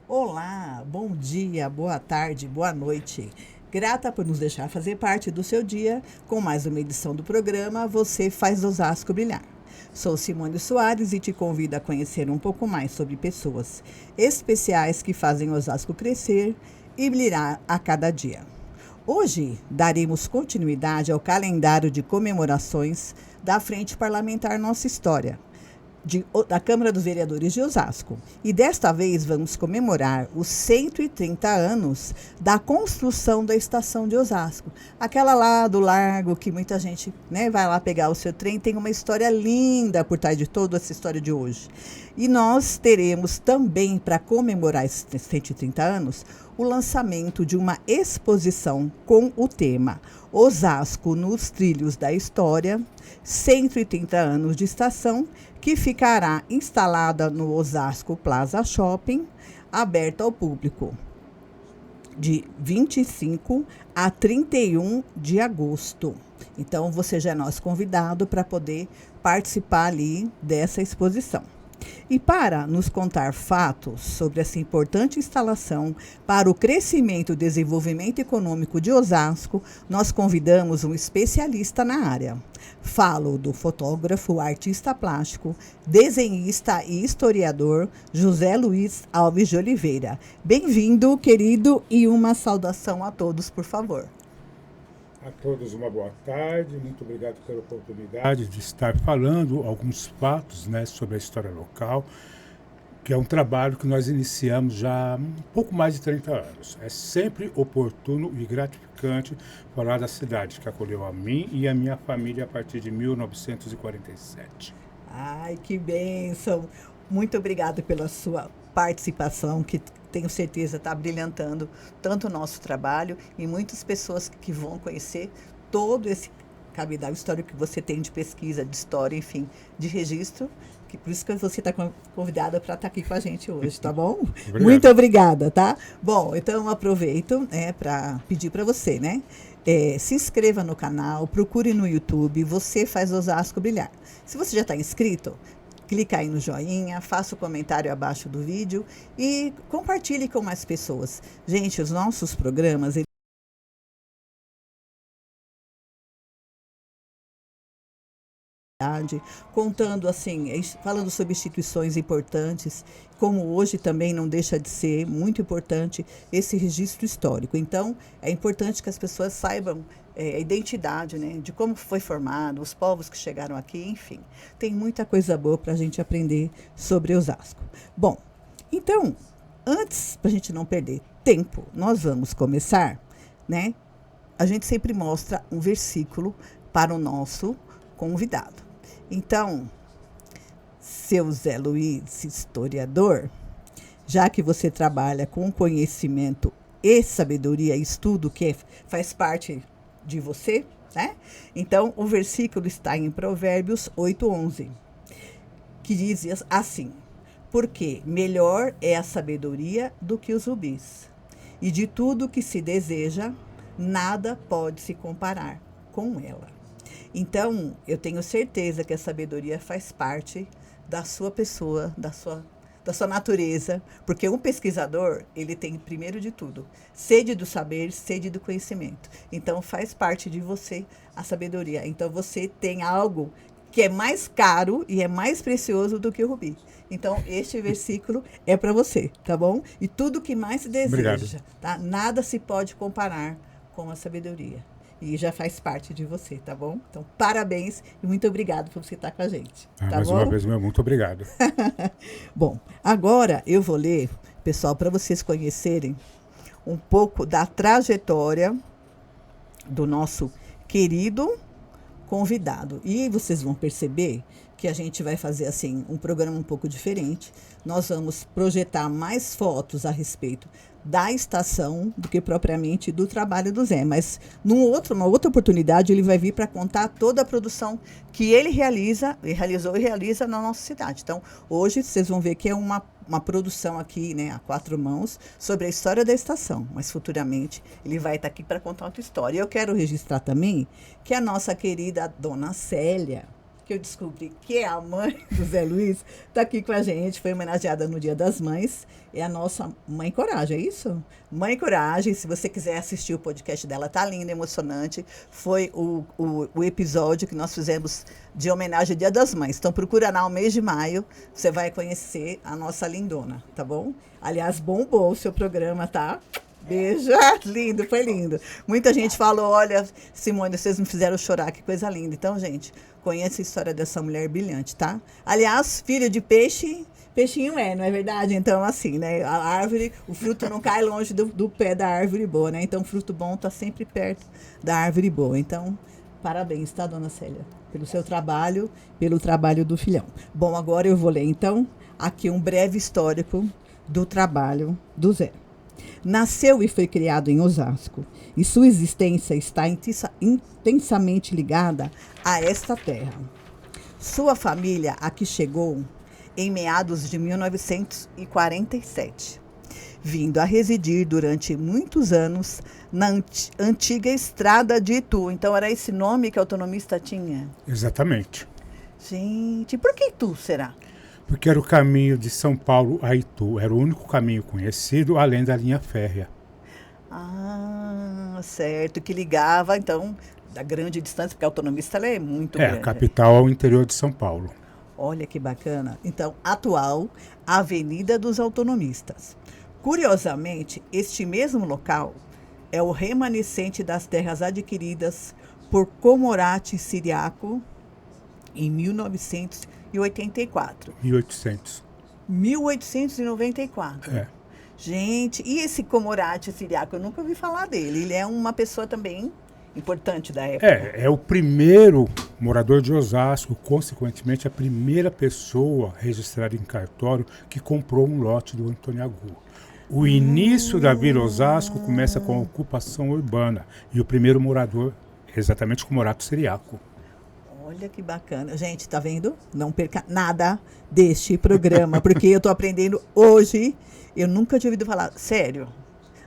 Olá, bom dia, boa tarde, boa noite. Grata por nos deixar fazer parte do seu dia com mais uma edição do programa Você Faz Osasco Brilhar. Sou Simone Soares e te convido a conhecer um pouco mais sobre pessoas especiais que fazem Osasco crescer e brilhar a cada dia. Hoje daremos continuidade ao calendário de comemorações da Frente Parlamentar Nossa História, da Câmara dos Vereadores de Osasco. E desta vez vamos comemorar os 130 anos da construção da estação de Osasco. Aquela lá do Largo, que muita gente, né, vai lá pegar o seu trem, tem uma história linda por trás de toda essa história de hoje. E nós teremos também, para comemorar esses 130 anos, o lançamento de uma exposição com o tema Osasco nos Trilhos da História, 130 anos de estação, que ficará instalada no Osasco Plaza Shopping, aberta ao público, de 25 a 31 de agosto. Então, você já é nosso convidado para poder participar ali dessa exposição. E para nos contar fatos sobre essa importante instalação para o crescimento e desenvolvimento econômico de Osasco, nós convidamos um especialista na área. Falo do fotógrafo, artista plástico, desenhista e historiador José Luiz Alves de Oliveira. Bem-vindo, querido, e uma saudação a todos, por favor. A todos uma boa tarde, muito obrigado pela oportunidade de estar falando alguns fatos, né, sobre a história local, que é um trabalho que nós iniciamos já há um pouco mais de 30 anos. É sempre oportuno e gratificante falar da cidade que acolheu a mim e a minha família a partir de 1947. Ai, que bênção! Muito obrigada pela sua participação, que tenho certeza está brilhantando tanto o nosso trabalho e muitas pessoas que vão conhecer todo esse cabedal histórico que você tem de pesquisa, de história, enfim, de registro, que por isso que você está convidada para estar aqui com a gente hoje, tá bom? Muito Obrigado. obrigada, tá? Bom, então eu aproveito, para pedir para você, né? Se inscreva no canal, procure no YouTube, Você Faz Osasco Brilhar. Se você já está inscrito, clica aí no joinha, faça o comentário abaixo do vídeo e compartilhe com mais pessoas. Gente, os nossos programas, contando assim, falando sobre instituições importantes, como hoje também não deixa de ser muito importante esse registro histórico. Então, é importante que as pessoas saibam a identidade, né, de como foi formado, os povos que chegaram aqui, enfim. Tem muita coisa boa para a gente aprender sobre Osasco. Bom, então, antes, para a gente não perder tempo, nós vamos começar, né? A gente sempre mostra um versículo para o nosso convidado. Então, seu Zé Luiz, historiador, já que você trabalha com conhecimento e sabedoria, estudo que faz parte de você, né? Então, o versículo está em Provérbios 8:11, que diz assim: porque melhor é a sabedoria do que os rubis, e de tudo que se deseja, nada pode se comparar com ela. Então, eu tenho certeza que a sabedoria faz parte da sua pessoa, da sua natureza, porque um pesquisador, ele tem, primeiro de tudo, sede do saber, sede do conhecimento. Então, faz parte de você a sabedoria. Então, você tem algo que é mais caro e é mais precioso do que o rubi. Então, este versículo é para você, tá bom? E tudo que mais se Obrigado. deseja, tá? Nada se pode comparar com a sabedoria. E já faz parte de você, tá bom? Então, parabéns e muito obrigado por você estar com a gente, tá Mais uma bom? vez, meu muito obrigado. Bom, agora eu vou ler, pessoal, para vocês conhecerem um pouco da trajetória do nosso querido convidado. E vocês vão perceber que a gente vai fazer assim um programa um pouco diferente. Nós vamos projetar mais fotos a respeito da estação do que propriamente do trabalho do Zé. Mas uma outra oportunidade ele vai vir para contar toda a produção que ele realizou e realiza na nossa cidade. Então, hoje vocês vão ver que é uma produção aqui, né, a quatro mãos, sobre a história da estação, mas futuramente ele vai estar aqui para contar outra história. E eu quero registrar também que a nossa querida Dona Célia, que eu descobri que é a mãe do Zé Luiz, está aqui com a gente, foi homenageada no Dia das Mães, é a nossa Mãe Coragem, é isso? Mãe Coragem, se você quiser assistir o podcast dela, tá lindo, emocionante, foi o episódio que nós fizemos de homenagem ao Dia das Mães, então procura lá no mês de maio, você vai conhecer a nossa lindona, tá bom? Aliás, bombou o seu programa, tá? Beijo, lindo, foi lindo. Muita gente falou, olha, Simone, vocês me fizeram chorar, que coisa linda. Então, gente, conheça a história dessa mulher brilhante, tá? Aliás, filho de peixe, peixinho não é verdade? Então, assim, né, a árvore, o fruto não cai longe do pé da árvore boa, né? Então, o fruto bom tá sempre perto da árvore boa. Então, parabéns, tá, dona Célia? Pelo seu trabalho, pelo trabalho do filhão. Bom, agora eu vou ler, então, aqui um breve histórico do trabalho do Zé. Nasceu e foi criado em Osasco, e sua existência está intensamente ligada a esta terra. Sua família aqui chegou em meados de 1947, vindo a residir durante muitos anos na antiga Estrada de Itu. Então, era esse nome que a autonomista tinha? Exatamente. Gente, por que Itu, será? Porque era o caminho de São Paulo a Itu. Era o único caminho conhecido, além da linha férrea. Ah, certo. Que ligava, então, da grande distância, porque a autonomista ela é muito grande. A capital ao interior de São Paulo. Olha que bacana. Então, atual Avenida dos Autonomistas. Curiosamente, este mesmo local é o remanescente das terras adquiridas por Comorate Siriaco em 1984. 1800. 1894. É. Gente, e esse Comorate Siriaco? Eu nunca ouvi falar dele. Ele é uma pessoa também importante da época. É o primeiro morador de Osasco, consequentemente, a primeira pessoa registrada em cartório que comprou um lote do Antônio Agu. O início da Vila Osasco começa com a ocupação urbana e o primeiro morador, exatamente, Comorate Siriaco. Olha que bacana. Gente, tá vendo? Não perca nada deste programa, porque eu tô aprendendo hoje. Eu nunca tinha ouvido falar. Sério.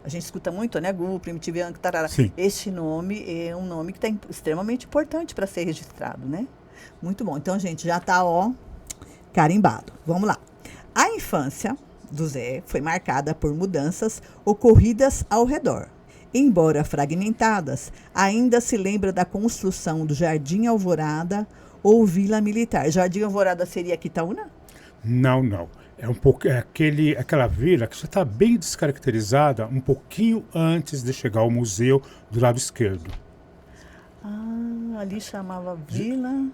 A gente escuta muito, né? Gu, Primitivo Yankee, tarará. Sim. Este nome é um nome que está extremamente importante para ser registrado, né? Muito bom. Então, gente, já tá, carimbado. Vamos lá. A infância do Zé foi marcada por mudanças ocorridas ao redor. Embora fragmentadas, ainda se lembra da construção do Jardim Alvorada ou Vila Militar. Jardim Alvorada seria Quitaúna? Não. É um pouco aquela vila que já está bem descaracterizada um pouquinho antes de chegar ao museu do lado esquerdo. Ah, ali chamava Vila...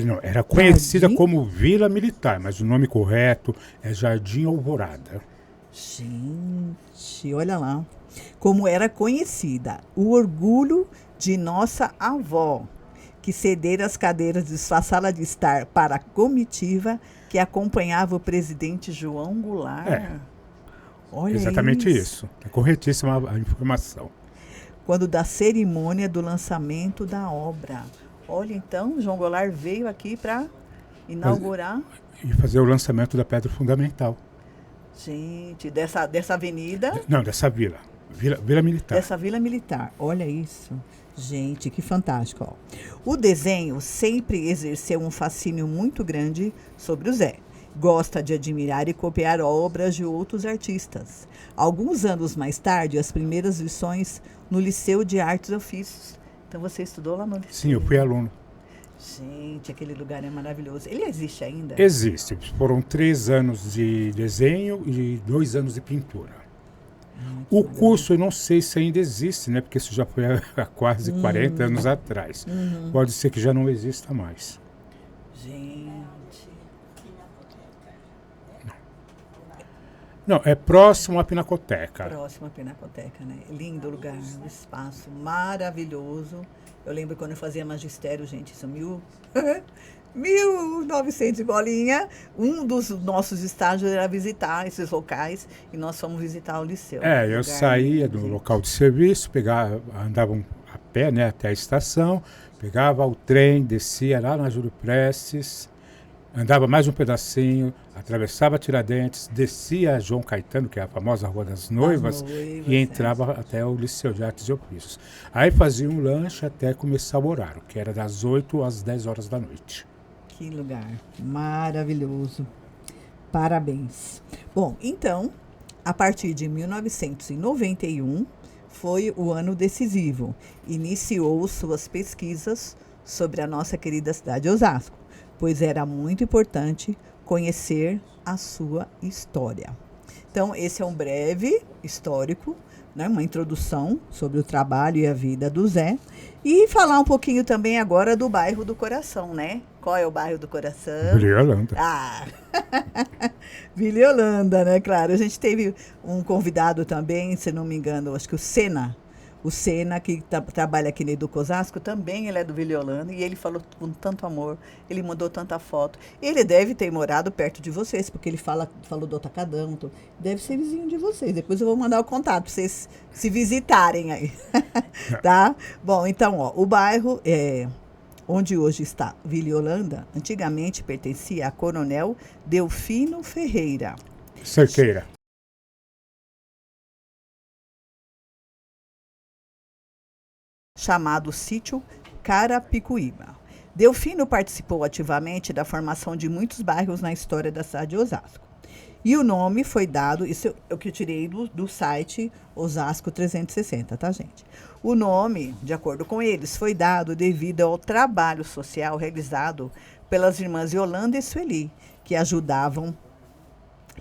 Não, era conhecida como Vila Militar, mas o nome correto é Jardim Alvorada. Gente, olha lá. Como era conhecida, o orgulho de nossa avó, que cedera as cadeiras de sua sala de estar para a comitiva que acompanhava o presidente João Goulart. Olha exatamente isso. É corretíssima a informação. Quando da cerimônia do lançamento da obra. Olha, então, João Goulart veio aqui para inaugurar... E fazer o lançamento da pedra fundamental. Gente, dessa avenida... Não, dessa vila. Vila Militar. Dessa Vila Militar. Olha isso. Gente, que fantástico. Ó. O desenho sempre exerceu um fascínio muito grande sobre o Zé. Gosta de admirar e copiar obras de outros artistas. Alguns anos mais tarde, as primeiras lições no Liceu de Artes e Ofícios. Então, você estudou lá no liceu? Sim, eu fui aluno. Gente, aquele lugar é maravilhoso. Ele existe ainda? Existe. Foram 3 anos de desenho e 2 anos de pintura. O curso, eu não sei se ainda existe, né? Porque isso já foi há quase 40 anos atrás. Pode ser que já não exista mais. Gente. Não, é próximo à Pinacoteca. Próximo à Pinacoteca, né? Lindo lugar, um espaço maravilhoso. Eu lembro quando eu fazia magistério, gente, isso 1900 e bolinha, um dos nossos estágios era visitar esses locais e nós fomos visitar o liceu. Eu saía do local de serviço, andava a pé, né, até a estação, pegava o trem, descia lá na Júlio Prestes, andava mais um pedacinho, atravessava Tiradentes, descia a João Caetano, que é a famosa Rua das Noivas, e entrava até o Liceu de Artes e Ofícios. Aí fazia um lanche até começar o horário, que era das 8 às 10 horas da noite. Que lugar maravilhoso. Parabéns. Bom, então, a partir de 1991 foi o ano decisivo. Iniciou suas pesquisas sobre a nossa querida cidade de Osasco, pois era muito importante conhecer a sua história. Então, esse é um breve histórico, né, uma introdução sobre o trabalho e a vida do Zé. E falar um pouquinho também agora do bairro do Coração, né? Qual é o bairro do Coração? Vila Holanda. Ah, Vila Holanda, né? Claro, a gente teve um convidado também, se não me engano, acho que o Senna. O Senna, que trabalha aqui no Educa Osasco, também ele é do Vila Holanda e ele falou com tanto amor, ele mandou tanta foto. Ele deve ter morado perto de vocês, porque ele falou do Atacadão, deve ser vizinho de vocês. Depois eu vou mandar o contato para vocês se visitarem aí. Tá? Bom, então, ó, o bairro onde hoje está Vila Holanda, antigamente pertencia a Coronel Delfino Ferreira. Cerqueira. Chamado Sítio Carapicuíba. Delfino participou ativamente da formação de muitos bairros na história da cidade de Osasco. E o nome foi dado, isso é o que eu tirei do site Osasco 360, tá, gente? O nome, de acordo com eles, foi dado devido ao trabalho social realizado pelas irmãs Yolanda e Sueli, que ajudavam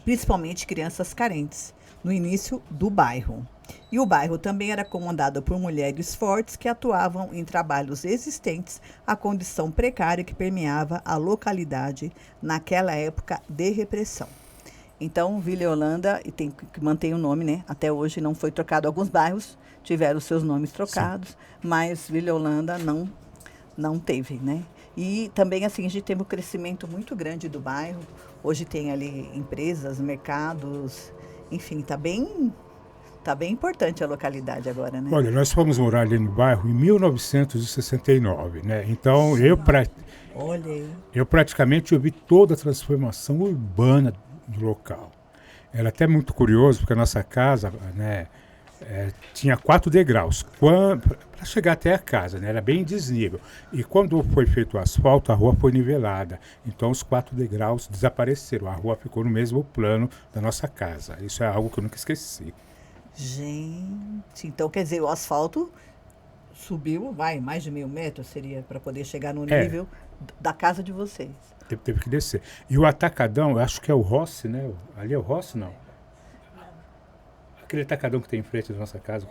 principalmente crianças carentes no início do bairro. E o bairro também era comandado por mulheres fortes que atuavam em trabalhos existentes à condição precária que permeava a localidade naquela época de repressão. Então, Vila Holanda, e tem que manter o nome, né? Até hoje não foi trocado. Alguns bairros tiveram seus nomes trocados, sim, mas Vila Holanda não teve, né? E também, assim, a gente teve um crescimento muito grande do bairro. Hoje tem ali empresas, mercados, enfim, tá bem importante a localidade agora, né? Olha, nós fomos morar ali no bairro em 1969, né? Então, eu praticamente vi toda a transformação urbana do local. Era até muito curioso, porque a nossa casa, né, tinha 4 degraus para chegar até a casa, né? Era bem desnível. E quando foi feito o asfalto, a rua foi nivelada. Então os 4 degraus desapareceram. A rua ficou no mesmo plano da nossa casa. Isso é algo que eu nunca esqueci. Gente, então quer dizer, o asfalto subiu, mais de 1.000 metros seria para poder chegar no nível da casa de vocês. Teve que descer. E o Atacadão, eu acho que é o Rossi, né? Ali é o Rossi, não? Aquele atacadão que tem em frente da nossa casa.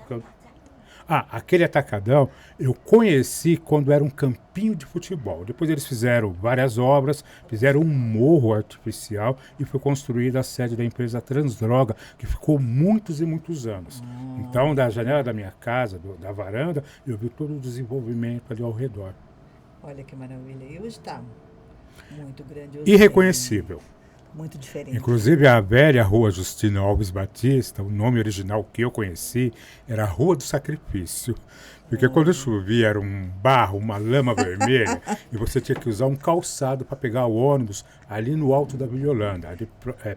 Aquele atacadão eu conheci quando era um campinho de futebol. Depois eles fizeram várias obras, fizeram um morro artificial e foi construída a sede da empresa Transdroga, que ficou muitos e muitos anos. Então, da janela da minha casa, da varanda, eu vi todo o desenvolvimento ali ao redor. Olha que maravilha. E hoje está muito grande. Irreconhecível. Muito diferente. Inclusive a velha Rua Justino Alves Batista, o nome original que eu conheci era Rua do Sacrifício. Porque quando chovia era um barro, uma lama vermelha, e você tinha que usar um calçado para pegar o ônibus ali no alto da Vila Holanda, ali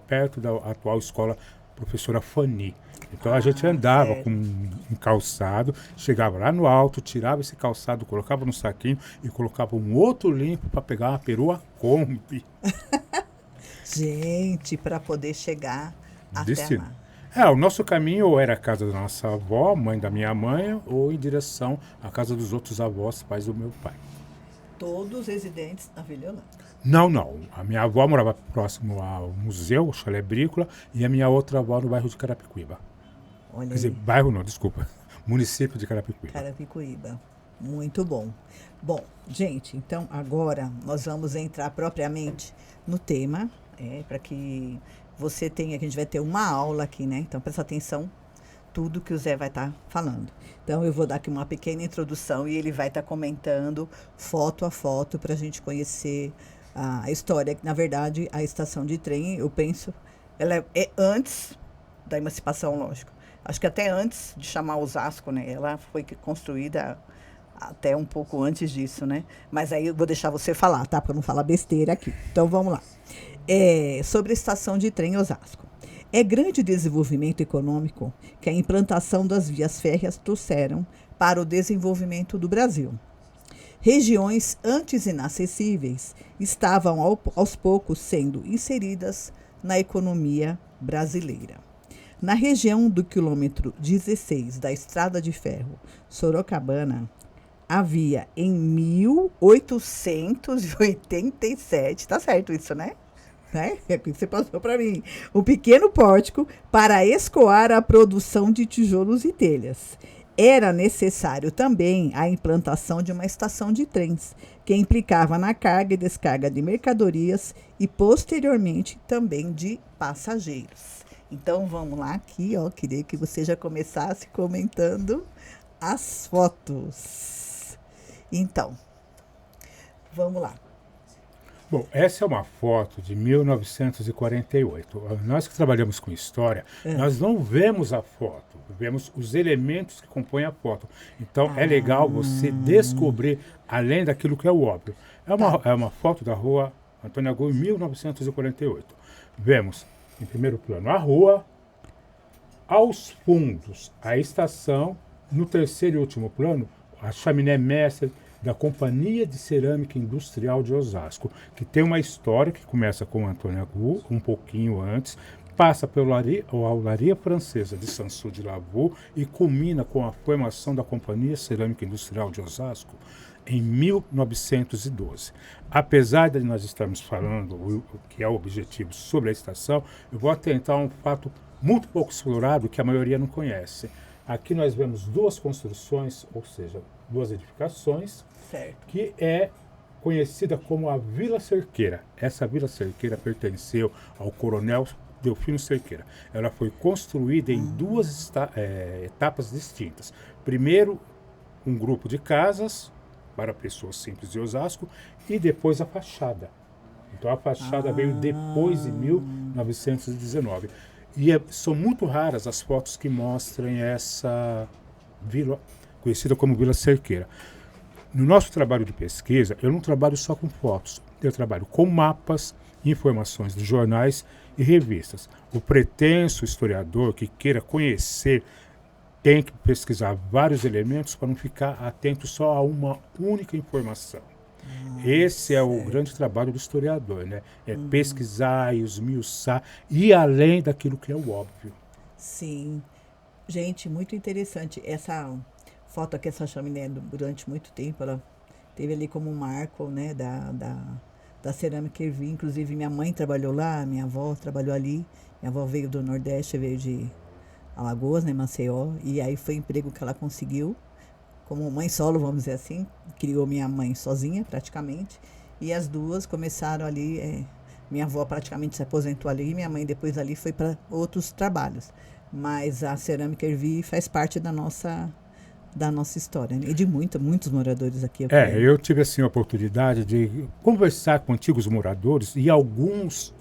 perto da atual escola Professora Fani. Então a gente andava com um calçado, chegava lá no alto, tirava esse calçado, colocava no saquinho e colocava um outro limpo para pegar uma perua Kombi. Gente, para poder chegar até lá. O nosso caminho ou era a casa da nossa avó, mãe da minha mãe, ou em direção à casa dos outros avós, pais do meu pai. Todos residentes na Vila Holanda? Não. A minha avó morava próximo ao museu, o Chalé Brícola, e a minha outra avó no bairro de Carapicuíba. Olha. Quer dizer, bairro não, desculpa. Município de Carapicuíba. Carapicuíba. Muito bom. Bom, gente, então agora nós vamos entrar propriamente no tema, para que você tenha, que a gente vai ter uma aula aqui, né? Então presta atenção tudo que o Zé vai estar falando. Então eu vou dar aqui uma pequena introdução e ele vai estar comentando foto a foto para a gente conhecer a história. Na verdade, a estação de trem, eu penso, ela é antes da emancipação, lógico. Acho que até antes de chamar Osasco, né? Ela foi construída até um pouco antes disso, né? Mas aí eu vou deixar você falar, tá? Para não falar besteira aqui. Então vamos lá. Sobre a estação de trem Osasco. É grande desenvolvimento econômico que a implantação das vias férreas trouxeram para o desenvolvimento do Brasil. regiões antes inacessíveis estavam aos poucos sendo inseridas na economia brasileira. Na região do quilômetro 16 da Estrada de Ferro Sorocabana, havia em 1887, tá certo isso, né? É que você passou para mim, um pequeno pórtico para escoar a produção de tijolos e telhas. Era necessário também a implantação de uma estação de trens, que implicava na carga e descarga de mercadorias e, posteriormente, também de passageiros. Então, vamos lá aqui, ó, queria que você já começasse comentando as fotos. Então, vamos lá. Bom, essa é uma foto de 1948. Nós que trabalhamos com história, nós não vemos a foto, vemos os elementos que compõem a foto. Então, é legal você descobrir, além daquilo que é o óbvio. É uma foto da rua Antônio Agu, em 1948. Vemos, em primeiro plano, a rua, aos fundos, a estação, no terceiro e último plano, a chaminé mestre da Companhia de Cerâmica Industrial de Osasco, que tem uma história que começa com Antônio Agu, um pouquinho antes, passa pela Olaria Francesa de Sansu de Lavaux e culmina com a formação da Companhia Cerâmica Industrial de Osasco em 1912. Apesar de nós estarmos falando o que é o objetivo sobre a estação, eu vou atentar a um fato muito pouco explorado que a maioria não conhece. Aqui nós vemos duas construções, ou seja, duas edificações, certo, que é conhecida como a Vila Cerqueira. Essa Vila Cerqueira pertenceu ao coronel Delfino Cerqueira. Ela foi construída em duas etapas distintas. Primeiro, um grupo de casas para pessoas simples de Osasco e depois a fachada. Então a fachada veio depois, em 1919. E são muito raras as fotos que mostram essa vila, conhecida como Vila Cerqueira. No nosso trabalho de pesquisa, eu não trabalho só com fotos, eu trabalho com mapas, informações de jornais e revistas. O pretenso historiador que queira conhecer tem que pesquisar vários elementos para não ficar atento só a uma única informação. Esse é o grande trabalho do historiador, né? É pesquisar e esmiuçar, e além daquilo que é o óbvio. Sim. Gente, muito interessante. Essa foto aqui, essa chaminé, durante muito tempo, ela teve ali como um marco, né, da cerâmica Ervi. Inclusive, minha mãe trabalhou lá, minha avó trabalhou ali. Minha avó veio do Nordeste, veio de Alagoas, né, Maceió. E aí foi o emprego que ela conseguiu. Como mãe solo, vamos dizer assim, criou minha mãe sozinha, praticamente, e as duas começaram ali, minha avó praticamente se aposentou ali, e minha mãe depois ali foi para outros trabalhos, mas a cerâmica Ervi faz parte da nossa história, né? E de muitos moradores aqui. Eu tive assim a oportunidade de conversar com antigos moradores e alguns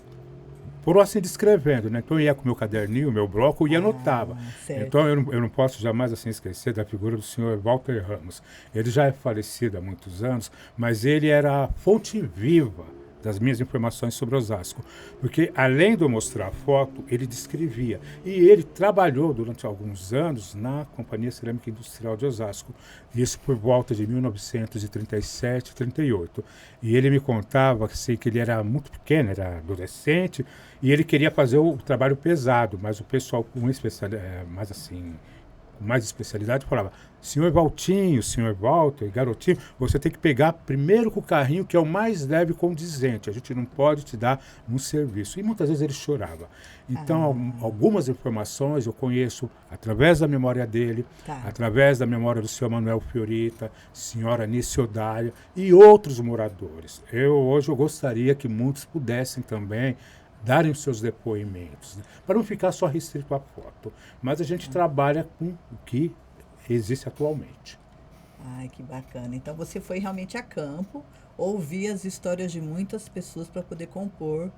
foram assim descrevendo, né? Então eu ia com o meu caderninho, o meu bloco e anotava. Certo. Então eu não posso jamais assim esquecer da figura do senhor Walter Ramos. Ele já é falecido há muitos anos, mas ele era a fonte viva das minhas informações sobre Osasco. Porque além de eu mostrar a foto, ele descrevia. E ele trabalhou durante alguns anos na Companhia Cerâmica Industrial de Osasco. Isso por volta de 1937, 38. E ele me contava assim, que ele era muito pequeno, era adolescente, e ele queria fazer o trabalho pesado, mas o pessoal com mais especialidade falava: senhor Valtinho, senhor Walter, garotinho, você tem que pegar primeiro com o carrinho que é o mais leve condizente, a gente não pode te dar um serviço. E muitas vezes ele chorava. Então, algumas informações eu conheço através da memória dele, através da memória do senhor Manuel Fiorita, senhora Anice Odália e outros moradores. Hoje eu gostaria que muitos pudessem também darem os seus depoimentos, né? Para não ficar só restrito à foto. Mas a gente trabalha com o que existe atualmente. Ai, que bacana. Então você foi realmente a campo, ouvir as histórias de muitas pessoas para poder compor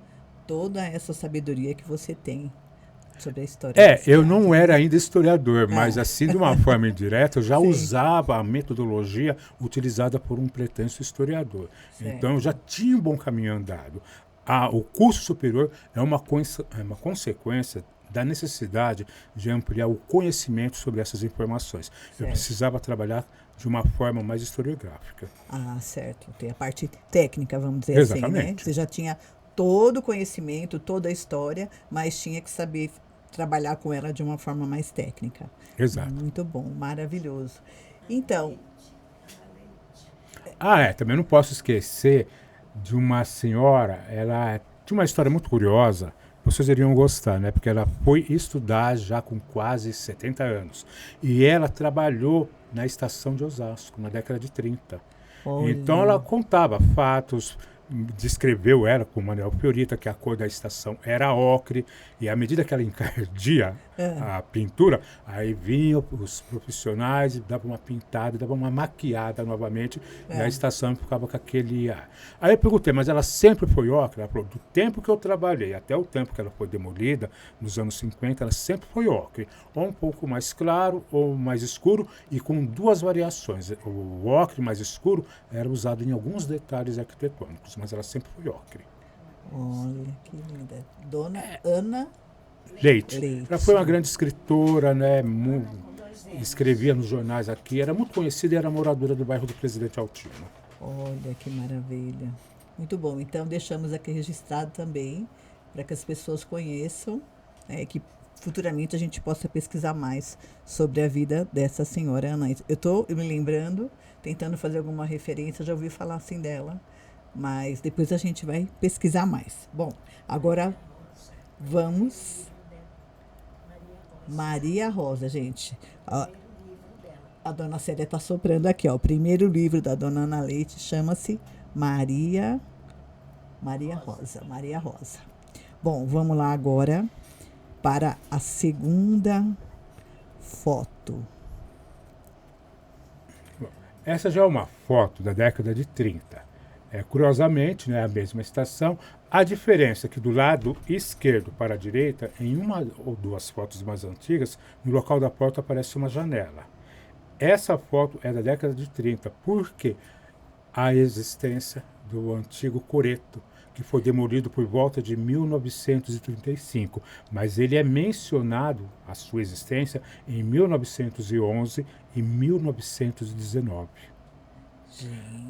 toda essa sabedoria que você tem sobre a história. Eu não era ainda historiador, mas assim, de uma forma indireta, eu já usava a metodologia utilizada por um pretenso historiador. Certo. Então eu já tinha um bom caminho andado. O curso superior é uma consequência da necessidade de ampliar o conhecimento sobre essas informações. Eu precisava trabalhar de uma forma mais historiográfica. Ah, certo. Tem a parte técnica, vamos dizer assim, né? Exatamente. Você já tinha todo o conhecimento, toda a história, mas tinha que saber trabalhar com ela de uma forma mais técnica. Exato. Muito bom, maravilhoso. Então, Também não posso esquecer de uma senhora, ela tinha uma história muito curiosa, vocês iriam gostar, né? Porque ela foi estudar já com quase 70 anos. E ela trabalhou na estação de Osasco, na década de 30. Então ela olha, contava fatos, descreveu ela com o Manuel Fiorita que a cor da estação era ocre, e à medida que ela encardia a pintura, aí vinham os profissionais e davam uma pintada, davam uma maquiada novamente, e a estação ficava com aquele ar. Aí eu perguntei, mas ela sempre foi ocre? Ela falou, do tempo que eu trabalhei até o tempo que ela foi demolida, nos anos 50, ela sempre foi ocre, ou um pouco mais claro ou mais escuro, e com duas variações. O ocre mais escuro era usado em alguns detalhes arquitetônicos, mas ela sempre foi ocre. olha que linda. Dona Ana Leite. Leite. Ela foi uma grande escritora, né? Escrevia nos jornais aqui, era muito conhecida e era moradora do bairro do Presidente Altino. Olha que maravilha. Muito bom. Então, deixamos aqui registrado também, para que as pessoas conheçam, que futuramente a gente possa pesquisar mais sobre a vida dessa senhora Ana. Eu estou me lembrando, tentando fazer alguma referência, já ouvi falar assim dela, mas depois a gente vai pesquisar mais. Bom, agora vamos. Maria Rosa, gente. A dona Célia está soprando aqui, ó. O primeiro livro da dona Ana Leite chama-se Maria Rosa. Maria Rosa. Bom, vamos lá agora para a segunda foto. Essa já é uma foto da década de 30. Curiosamente, né, a mesma estação. A diferença é que do lado esquerdo para a direita, em uma ou duas fotos mais antigas, no local da porta aparece uma janela. Essa foto é da década de 30, porque a existência do antigo coreto, que foi demolido por volta de 1935, mas ele é mencionado, a sua existência, em 1911 e 1919.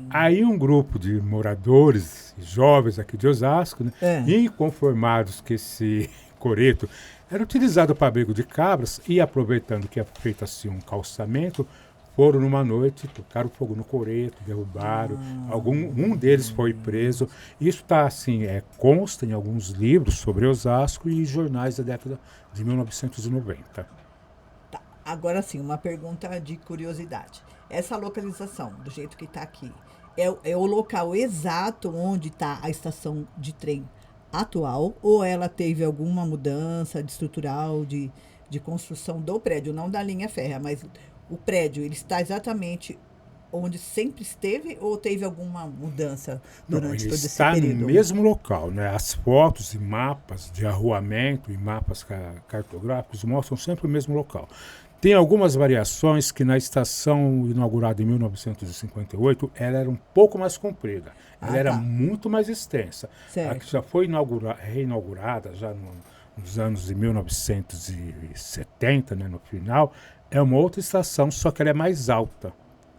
Aí um grupo de moradores jovens aqui de Osasco, né, inconformados que esse coreto era utilizado para abrigo de cabras e aproveitando que é feito assim um calçamento, foram numa noite, tocaram fogo no coreto, derrubaram, um deles foi preso. Isso está assim, consta em alguns livros sobre Osasco e jornais da década de 1990. Tá. Agora sim, uma pergunta de curiosidade. Essa localização, do jeito que está aqui, é o local exato onde está a estação de trem atual, ou ela teve alguma mudança estrutural de construção do prédio, não da linha férrea, mas o prédio, ele está exatamente onde sempre esteve, ou teve alguma mudança durante todo esse período? Ele está no mesmo local, né? As fotos e mapas de arruamento e mapas cartográficos mostram sempre o mesmo local. Tem algumas variações que na estação inaugurada em 1958, ela era um pouco mais comprida. Ela era muito mais extensa. Certo. A que já foi reinaugurada já nos anos de 1970, né, no final, é uma outra estação, só que ela é mais alta.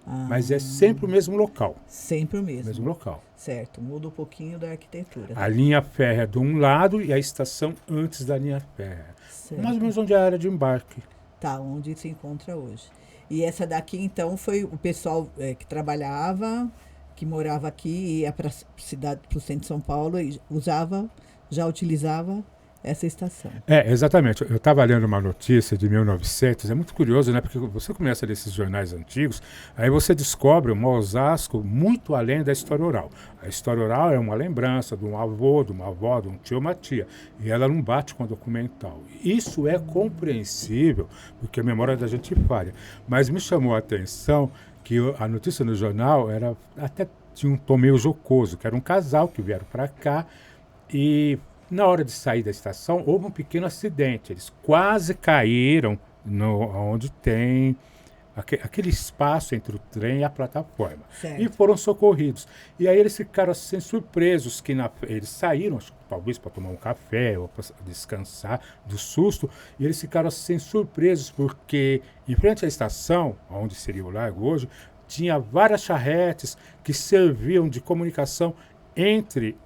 Mas é sempre o mesmo local. Sempre o mesmo. Mesmo local. Certo, muda um pouquinho da arquitetura. A linha férrea de um lado e a estação antes da linha férrea. Certo. Mais ou menos onde é a área de embarque. Tá, onde se encontra hoje. E essa daqui, então, foi o pessoal que trabalhava, que morava aqui, ia para a cidade, para o centro de São Paulo, e já utilizava essa estação. Exatamente. Eu estava lendo uma notícia de 1900, é muito curioso, né? Porque você começa a ler esses jornais antigos, aí você descobre um Osasco muito além da história oral. A história oral é uma lembrança de um avô, de uma avó, de um tio, uma tia, e ela não bate com a documental. Isso é compreensível, porque a memória da gente falha. Mas me chamou a atenção que a notícia no jornal até tinha um tom meio jocoso, que era um casal que vieram para cá e na hora de sair da estação, houve um pequeno acidente. Eles quase caíram onde tem aquele espaço entre o trem e a plataforma. Certo. E foram socorridos. E aí eles ficaram assim, surpresos que eles saíram, talvez para tomar um café ou para descansar do susto, e eles ficaram assim, surpresos porque em frente à estação, onde seria o largo hoje, tinha várias charretes que serviam de comunicação entre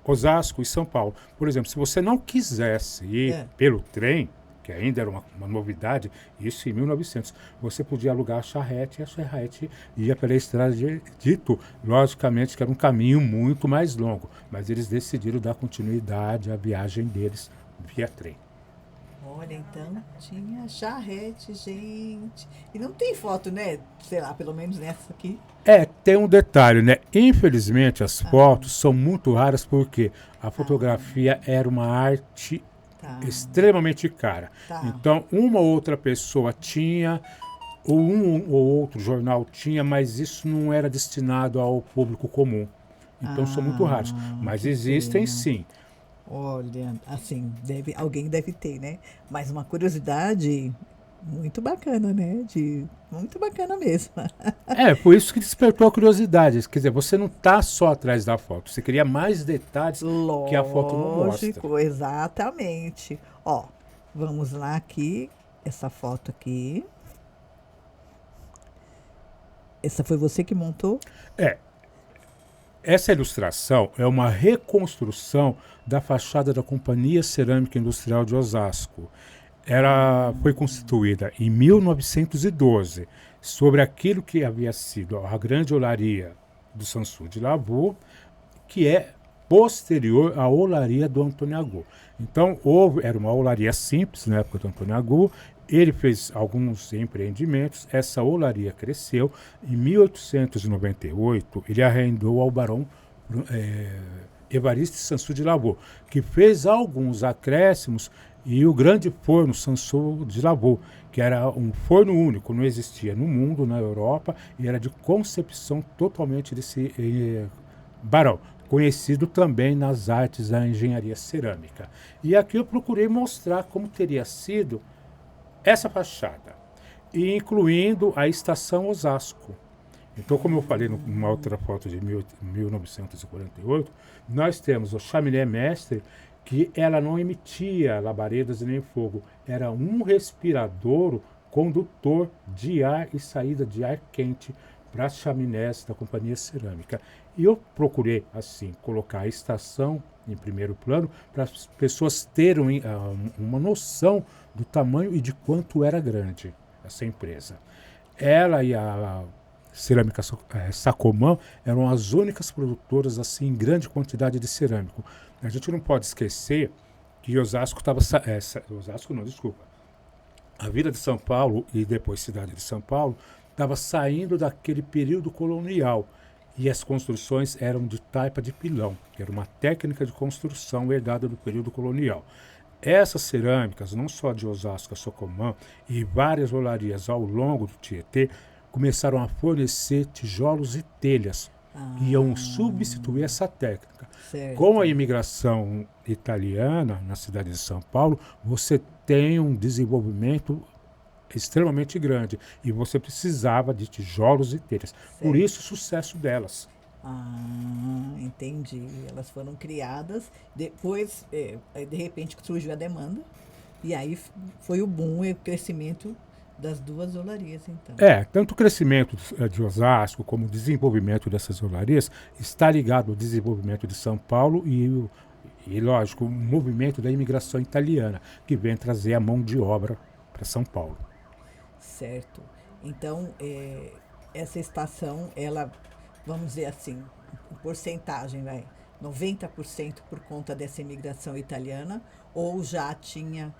Osasco e São Paulo. Por exemplo, se você não quisesse ir pelo trem, que ainda era uma novidade, isso em 1900, você podia alugar a charrete e a charrete ia pela estrada de Itu. Logicamente que era um caminho muito mais longo, mas eles decidiram dar continuidade à viagem deles via trem. Olha, então tinha charrete, gente. E não tem foto, né? Sei lá, pelo menos nessa aqui. Tem um detalhe, né? Infelizmente as fotos são muito raras porque a fotografia era uma arte extremamente cara. Então, uma ou outra pessoa tinha, ou um ou outro jornal tinha, mas isso não era destinado ao público comum. Então, são muito raros. Mas existem sim. Olha, assim, alguém deve ter, né? Mas uma curiosidade muito bacana, né? Muito bacana mesmo. Por isso que despertou a curiosidade. Quer dizer, você não está só atrás da foto, você queria mais detalhes que a foto não mostra. Lógico, exatamente. Ó, vamos lá aqui, essa foto aqui. Essa foi você que montou? Essa ilustração é uma reconstrução da fachada da Companhia Cerâmica Industrial de Osasco. Ela foi constituída em 1912 sobre aquilo que havia sido a grande olaria do Sansu de Lavaux, que é posterior à olaria do Antônio Agut. Então, era uma olaria simples na época do Antônio Agut. Ele fez alguns empreendimentos, essa olaria cresceu. Em 1898, ele arrendou ao barão Evariste Sansu de Lavaux, que fez alguns acréscimos, e o grande forno Sansu de Lavaux, que era um forno único, não existia no mundo, na Europa, e era de concepção totalmente desse barão, conhecido também nas artes da engenharia cerâmica. E aqui eu procurei mostrar como teria sido essa fachada, e incluindo a estação Osasco. Então, como eu falei numa outra foto de 1948, nós temos o chaminé mestre, que ela não emitia labaredas nem fogo, era um respirador condutor de ar e saída de ar quente para as chaminés da Companhia Cerâmica. E eu procurei, assim, colocar a estação em primeiro plano para as pessoas terem uma noção do tamanho e de quanto era grande essa empresa. Ela e a Cerâmica Sacomã eram as únicas produtoras assim em grande quantidade de cerâmico. A gente não pode esquecer que Osasco estava... Osasco não, desculpa. A Vila de São Paulo e depois Cidade de São Paulo estava saindo daquele período colonial e as construções eram de taipa de pilão, que era uma técnica de construção herdada do período colonial. Essas cerâmicas, não só de Osasco, Sacomã e várias olarias ao longo do Tietê, começaram a fornecer tijolos e telhas que iam substituir essa técnica. Certo. Com a imigração italiana na cidade de São Paulo, você tem um desenvolvimento extremamente grande e você precisava de tijolos e telhas. Certo. Por isso o sucesso delas. Entendi. Elas foram criadas, depois, de repente, surgiu a demanda, e aí foi o boom e o crescimento das duas olarias, então. Tanto o crescimento de Osasco como o desenvolvimento dessas olarias está ligado ao desenvolvimento de São Paulo e lógico, o movimento da imigração italiana, que vem trazer a mão de obra para São Paulo. Certo. Então, essa estação, ela, vamos dizer assim, porcentagem, 90% por conta dessa imigração italiana, ou já tinha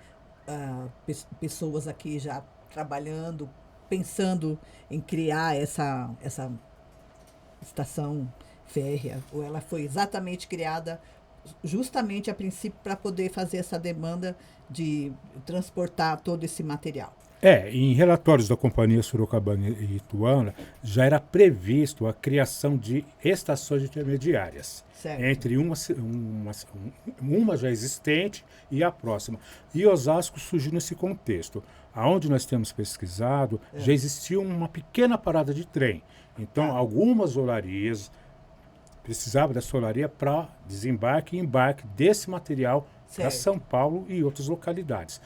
pessoas aqui já trabalhando, pensando em criar essa estação férrea, ou ela foi exatamente criada justamente a princípio para poder fazer essa demanda de transportar todo esse material? Em relatórios da Companhia Sorocabana e Ituana, já era previsto a criação de estações intermediárias, certo, entre uma já existente e a próxima. E Osasco surgiu nesse contexto. Aonde nós temos pesquisado, já existia uma pequena parada de trem. Então, algumas olarias precisavam dessa olaria para desembarque e embarque desse material para São Paulo e outras localidades.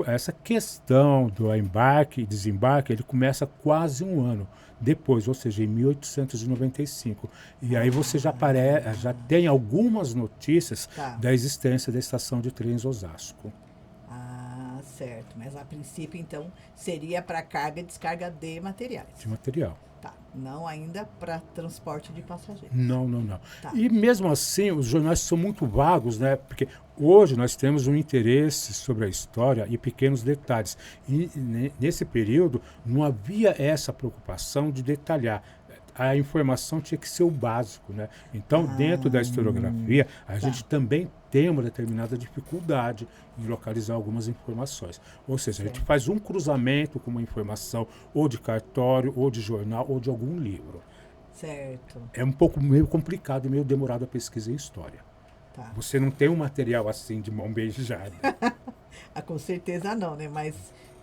essa questão do embarque e desembarque, ele começa quase um ano depois, ou seja, em 1895. E aí você já tem algumas notícias Tá. da existência da estação de trens Osasco. Ah, certo. Mas a princípio, então, seria para carga e descarga de materiais. De material. Tá. Não ainda para transporte de passageiros. Não, não, não. Tá. E mesmo assim, os jornais são muito vagos, né? Porque hoje nós temos um interesse sobre a história e pequenos detalhes. E nesse período não havia essa preocupação de detalhar. A informação tinha que ser o básico, né? Então, dentro da historiografia, a gente também tem uma determinada dificuldade em localizar algumas informações. Ou seja, a gente faz um cruzamento com uma informação ou de cartório, ou de jornal, ou de algum livro. Certo. É um pouco meio complicado e meio demorado a pesquisa em história. Tá. Você não tem um material assim de mão beijada. Ah, com certeza não, né? Mas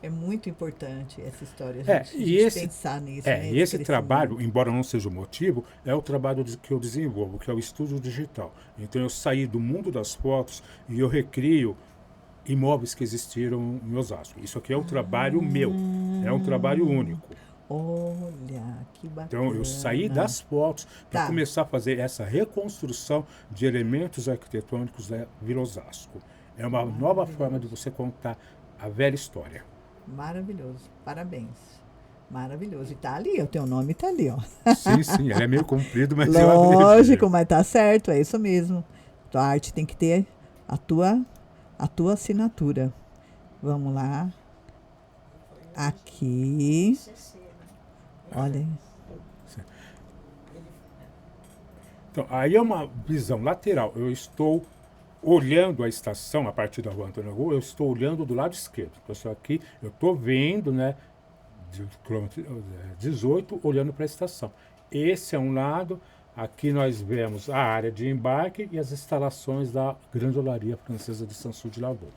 é muito importante essa história, a gente pensar nisso. Né? E esse trabalho, embora não seja o motivo, é o trabalho que eu desenvolvo, que é o estudo digital. Então eu saí do mundo das fotos e eu recrio imóveis que existiram em Osasco. Isso aqui é um trabalho meu, é um trabalho único. Olha, que bacana. Então eu saí das fotos para começar a fazer essa reconstrução de elementos arquitetônicos da Vila Osasco. É uma nova forma de você contar a velha história. Maravilhoso, parabéns. Maravilhoso. E tá ali, o teu nome tá ali, ó. Sim, ele é meio comprido, mas lógico, mas tá certo, é isso mesmo. Tua arte tem que ter a tua assinatura. Vamos lá. Aqui. Olha aí. Então, aí é uma visão lateral. Eu estou olhando a estação, a partir da rua Antônio Rua, eu estou olhando do lado esquerdo. Então, só aqui eu estou vendo, né, de quilômetro 18, olhando para a estação. Esse é um lado. Aqui nós vemos a área de embarque e as instalações da Grande Olaria Francesa de Sansu de Lagoa.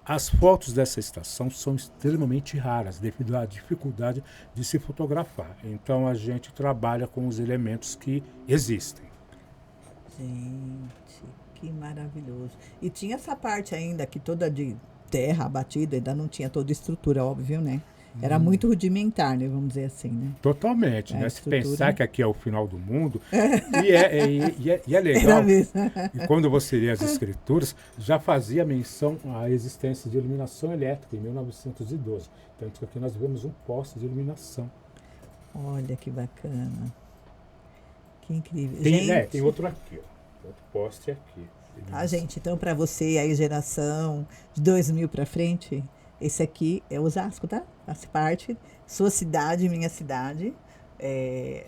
As fotos dessa estação são extremamente raras, devido à dificuldade de se fotografar. Então a gente trabalha com os elementos que existem. Gente, que maravilhoso. E tinha essa parte ainda que toda de terra abatida, ainda não tinha toda a estrutura, óbvio, né? Era muito rudimentar, né? Vamos dizer assim, né? Totalmente, né? Se pensar que aqui é o final do mundo, e é legal. Era mesmo. E quando você lê as escrituras, já fazia menção à existência de iluminação elétrica em 1912. Tanto que aqui nós vemos um poste de iluminação. Olha que bacana. Que incrível. Tem outro aqui, ó. Outro poste aqui. Ah, gente, então para você aí, geração de 2000 para frente, esse aqui é Osasco, tá? Faz parte. Sua cidade, minha cidade.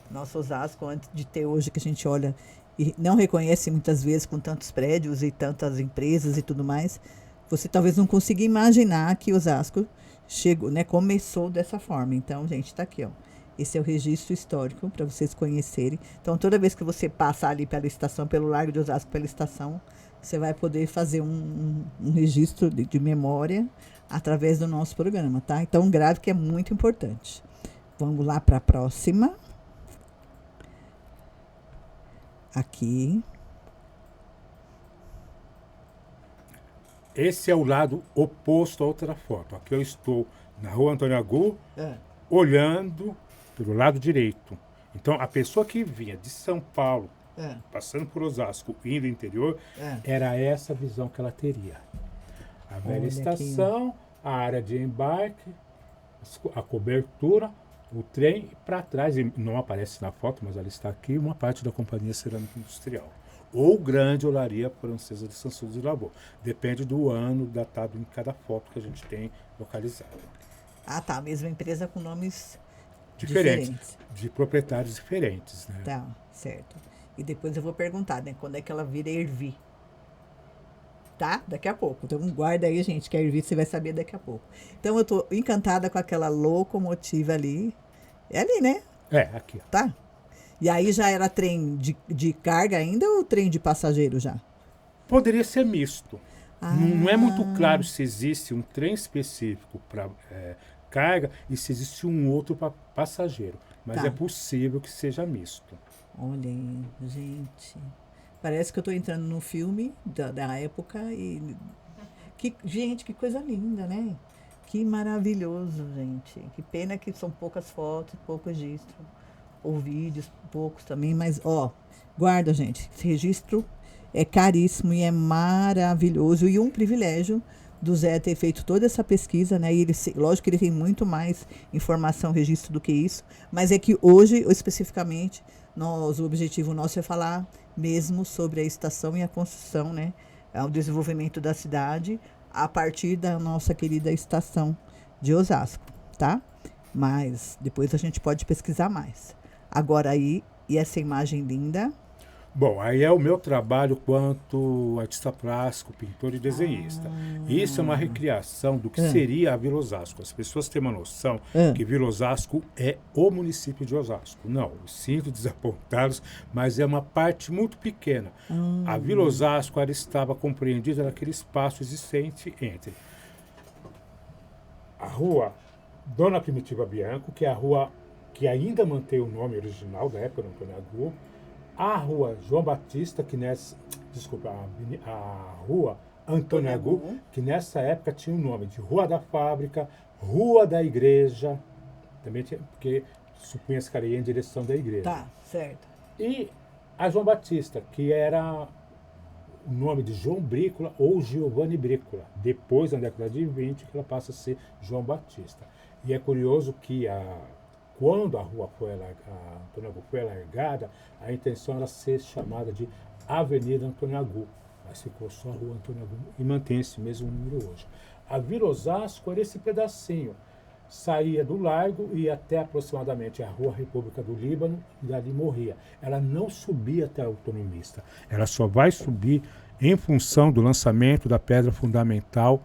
Nosso Osasco, antes de ter hoje que a gente olha e não reconhece muitas vezes com tantos prédios e tantas empresas e tudo mais, você talvez não consiga imaginar que Osasco chegou, né? Começou dessa forma. Então, gente, tá aqui, ó. Esse é o registro histórico para vocês conhecerem. Então, toda vez que você passar ali pela estação, pelo Largo de Osasco, pela estação, você vai poder fazer um registro de memória através do nosso programa, tá? Então, grave que é muito importante. Vamos lá para a próxima. Aqui. Esse é o lado oposto à outra foto. Aqui eu estou na rua Antônio Agu, olhando pelo lado direito. Então, a pessoa que vinha de São Paulo, passando por Osasco, indo ao interior, era essa visão que ela teria. A velha estação, a área de embarque, a cobertura, o trem, e para trás, não aparece na foto, mas ela está aqui, uma parte da Companhia Cerâmica Industrial. Ou Grande Olaria Francesa de Sansu de Lagoa. Depende do ano datado em cada foto que a gente tem localizado. Ah, tá. A mesma empresa com nomes diferentes. De proprietários diferentes, né? Tá, certo. E depois eu vou perguntar, né? Quando é que ela vira Ervi? Tá? Daqui a pouco. Então guarda aí, gente, que a Ervi você vai saber daqui a pouco. Então eu tô encantada com aquela locomotiva ali. É ali, né? Aqui. Ó. Tá? E aí já era trem de carga ainda ou trem de passageiro já? Poderia ser misto. Não é muito claro se existe um trem específico para carga e se existe um outro para passageiro. Mas é possível que seja misto. Olha aí, gente. Parece que eu estou entrando num filme da época e Gente, que coisa linda, né? Que maravilhoso, gente. Que pena que são poucas fotos, pouco registro. Ou vídeos, poucos também, mas ó, guarda, gente. Esse registro é caríssimo e é maravilhoso. E um privilégio do Zé ter feito toda essa pesquisa, né? E ele, lógico que ele tem muito mais informação, registro do que isso, mas é que hoje, especificamente, o objetivo nosso é falar mesmo sobre a estação e a construção, né? O desenvolvimento da cidade a partir da nossa querida estação de Osasco, tá? Mas depois a gente pode pesquisar mais. Agora aí, e essa imagem linda? Bom, aí é o meu trabalho quanto artista plástico, pintor e desenhista. Isso é uma recriação do que seria a Vila Osasco. As pessoas têm uma noção que Vila Osasco é o município de Osasco. Não, eu sinto desapontá-los, mas é uma parte muito pequena. A Vila Osasco ela estava compreendida naquele espaço existente entre a rua Dona Primitiva Bianco, que é a rua que ainda mantém o nome original da época do Antônio Agu, a rua João Batista, que nessa. Desculpa, a rua Antônio Agu, que nessa época tinha o nome de Rua da Fábrica, Rua da Igreja, também tinha, porque supunha-se que ia em direção da igreja. Tá, certo. E a João Batista, que era o nome de João Brícola ou Giovanni Brícola. Depois, na década de 20, que ela passa a ser João Batista. E é curioso que quando a rua Antônio Agu foi alargada, a intenção era ser chamada de Avenida Antônio Agu, mas ficou só a Rua Antônio Agu e mantém esse mesmo número hoje. A Vila Osasco era esse pedacinho, saía do Largo e ia até aproximadamente a Rua República do Líbano e dali morria. Ela não subia até a Autonomista, ela só vai subir em função do lançamento da pedra fundamental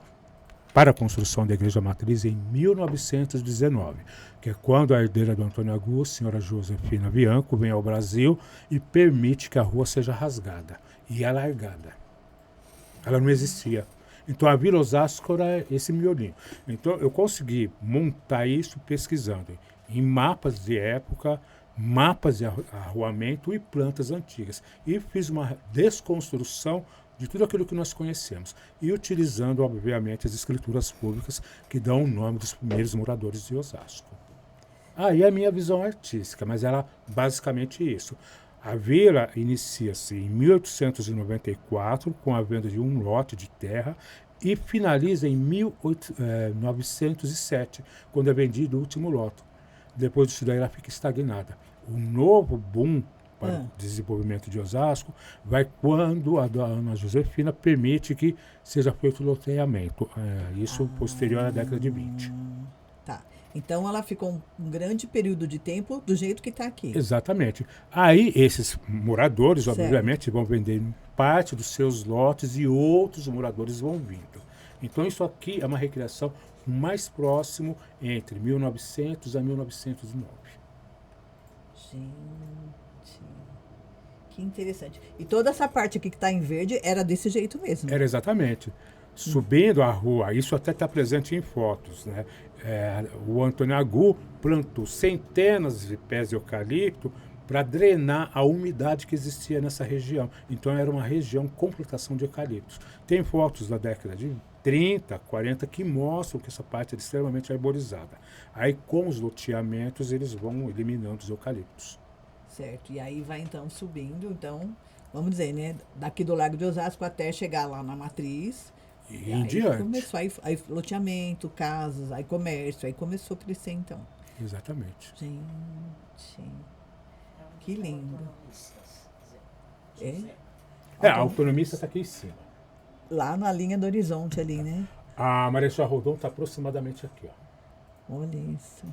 para a construção da Igreja Matriz em 1919, que é quando a herdeira do Antônio Agu, senhora Josefina Bianco, vem ao Brasil e permite que a rua seja rasgada e alargada. Ela não existia. Então a Vila Osasco era esse miolinho. Então eu consegui montar isso pesquisando em mapas de época, mapas de arruamento e plantas antigas. E fiz uma desconstrução de tudo aquilo que nós conhecemos, e utilizando, obviamente, as escrituras públicas que dão o nome dos primeiros moradores de Osasco. Aí a minha visão artística, mas ela basicamente isso. A vila inicia-se em 1894, com a venda de um lote de terra, e finaliza em 1907, quando é vendido o último lote. Depois disso daí ela fica estagnada. O novo boom para o desenvolvimento de Osasco vai quando a dona Josefina permite que seja feito o loteamento. Isso posterior à década de 20. Tá. Então ela ficou um grande período de tempo do jeito que está aqui. Exatamente. Aí esses moradores, obviamente, vão vender parte dos seus lotes e outros moradores vão vindo. Então isso aqui é uma recriação mais próximo entre 1900 a 1909. Gente, que interessante. E toda essa parte aqui que está em verde era desse jeito mesmo? Era exatamente. Subindo a rua, isso até está presente em fotos, né? O Antônio Agu plantou centenas de pés de eucalipto para drenar a umidade que existia nessa região. Então era uma região com plantação de eucaliptos. Tem fotos da década de 30, 40 que mostram que essa parte era extremamente arborizada. Aí com os loteamentos eles vão eliminando os eucaliptos. Certo, e aí vai então subindo, então, vamos dizer, né, daqui do Lago de Osasco até chegar lá na Matriz. E em diante. Começou aí loteamento, casas, aí comércio, aí começou a crescer então. Exatamente. Gente, que lindo. A autonomista está aqui em cima. Lá na linha do horizonte ali, né? A Marechal Rondon está aproximadamente aqui, ó. Olha isso.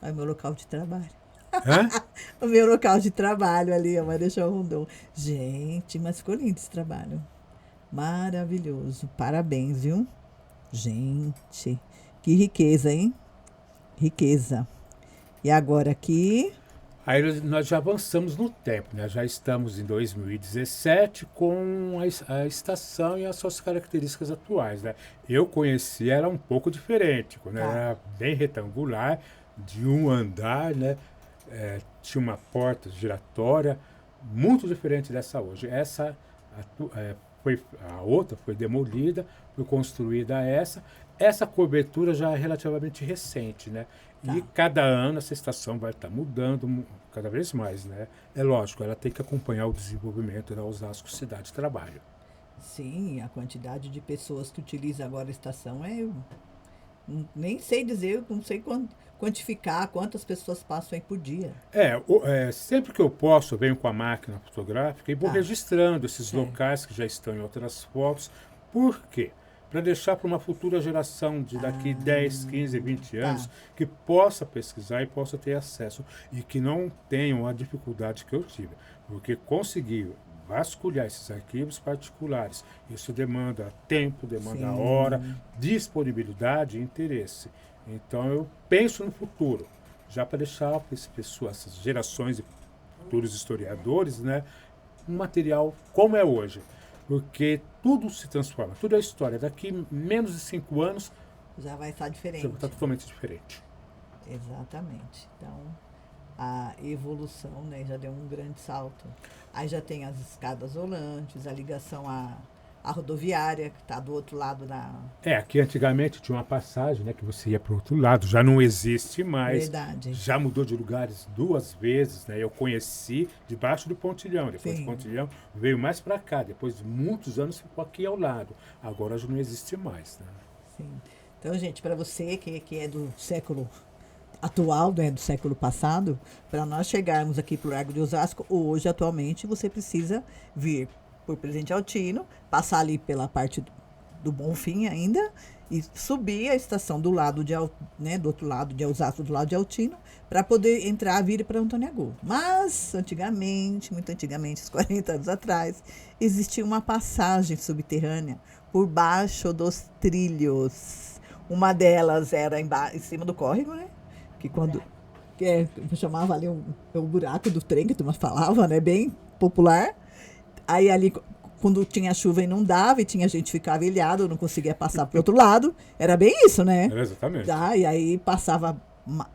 Aí o meu local de trabalho. Hã? O meu local de trabalho ali, a Marechal Rondon. Gente, mas ficou lindo esse trabalho. Maravilhoso. Parabéns, viu? Gente, que riqueza, hein? Riqueza. E agora aqui... Aí nós já avançamos no tempo, né? Já estamos em 2017 com a estação e as suas características atuais, né? Eu conheci ela um pouco diferente, quando ela era bem retangular, de um andar, né? Tinha uma porta giratória, muito diferente dessa hoje. Essa a outra foi demolida, foi construída essa. Essa cobertura já é relativamente recente, né? Tá. E cada ano essa estação vai estar mudando cada vez mais, né? É lógico, ela tem que acompanhar o desenvolvimento da Osasco Cidade de Trabalho. Sim, a quantidade de pessoas que utilizam agora a estação nem sei dizer, não sei quantificar quantas pessoas passam aí por dia. Sempre que eu posso, eu venho com a máquina fotográfica e vou Tá. registrando esses Certo. locais que já estão em outras fotos. Por quê? Para deixar para uma futura geração de daqui 10, 15, 20 tá. anos que possa pesquisar e possa ter acesso e que não tenham a dificuldade que eu tive. Porque conseguir vasculhar esses arquivos particulares, isso demanda tempo, demanda Sim. hora, disponibilidade e interesse. Então eu penso no futuro, já para deixar para essas gerações e futuros historiadores, né, um material como é hoje. Porque tudo se transforma, tudo é história. Daqui menos de 5 anos Já vai estar já diferente. está totalmente diferente. Exatamente. Então, a evolução, né, já deu um grande salto. Aí já tem as escadas rolantes, a ligação à rodoviária, que está do outro lado da... Aqui antigamente tinha uma passagem, né, que você ia para o outro lado, já não existe mais. Verdade. Já mudou de lugares 2 vezes, né? Eu conheci debaixo do pontilhão, depois Sim. do pontilhão veio mais para cá, depois de muitos anos ficou aqui ao lado. Agora já não existe mais, né? Sim. Então, gente, para você que é do século atual, né, do século passado, para nós chegarmos aqui para o Largo de Osasco, hoje, atualmente, você precisa vir por Presidente Altino, passar ali pela parte do Bonfim ainda, e subir a estação do lado do outro lado de Osasco, do lado de Altino, para poder entrar, vir para Antônio Agudo. Mas, antigamente, muito antigamente, uns 40 anos atrás, existia uma passagem subterrânea por baixo dos trilhos. Uma delas era em cima do córrego, né? Que quando... eu chamava ali o buraco do trem, que a turma falava, né? Bem popular. Aí ali, quando tinha chuva, inundava e tinha gente que ficava ilhado, não conseguia passar para o outro lado. Era bem isso, né? Exatamente. E aí passava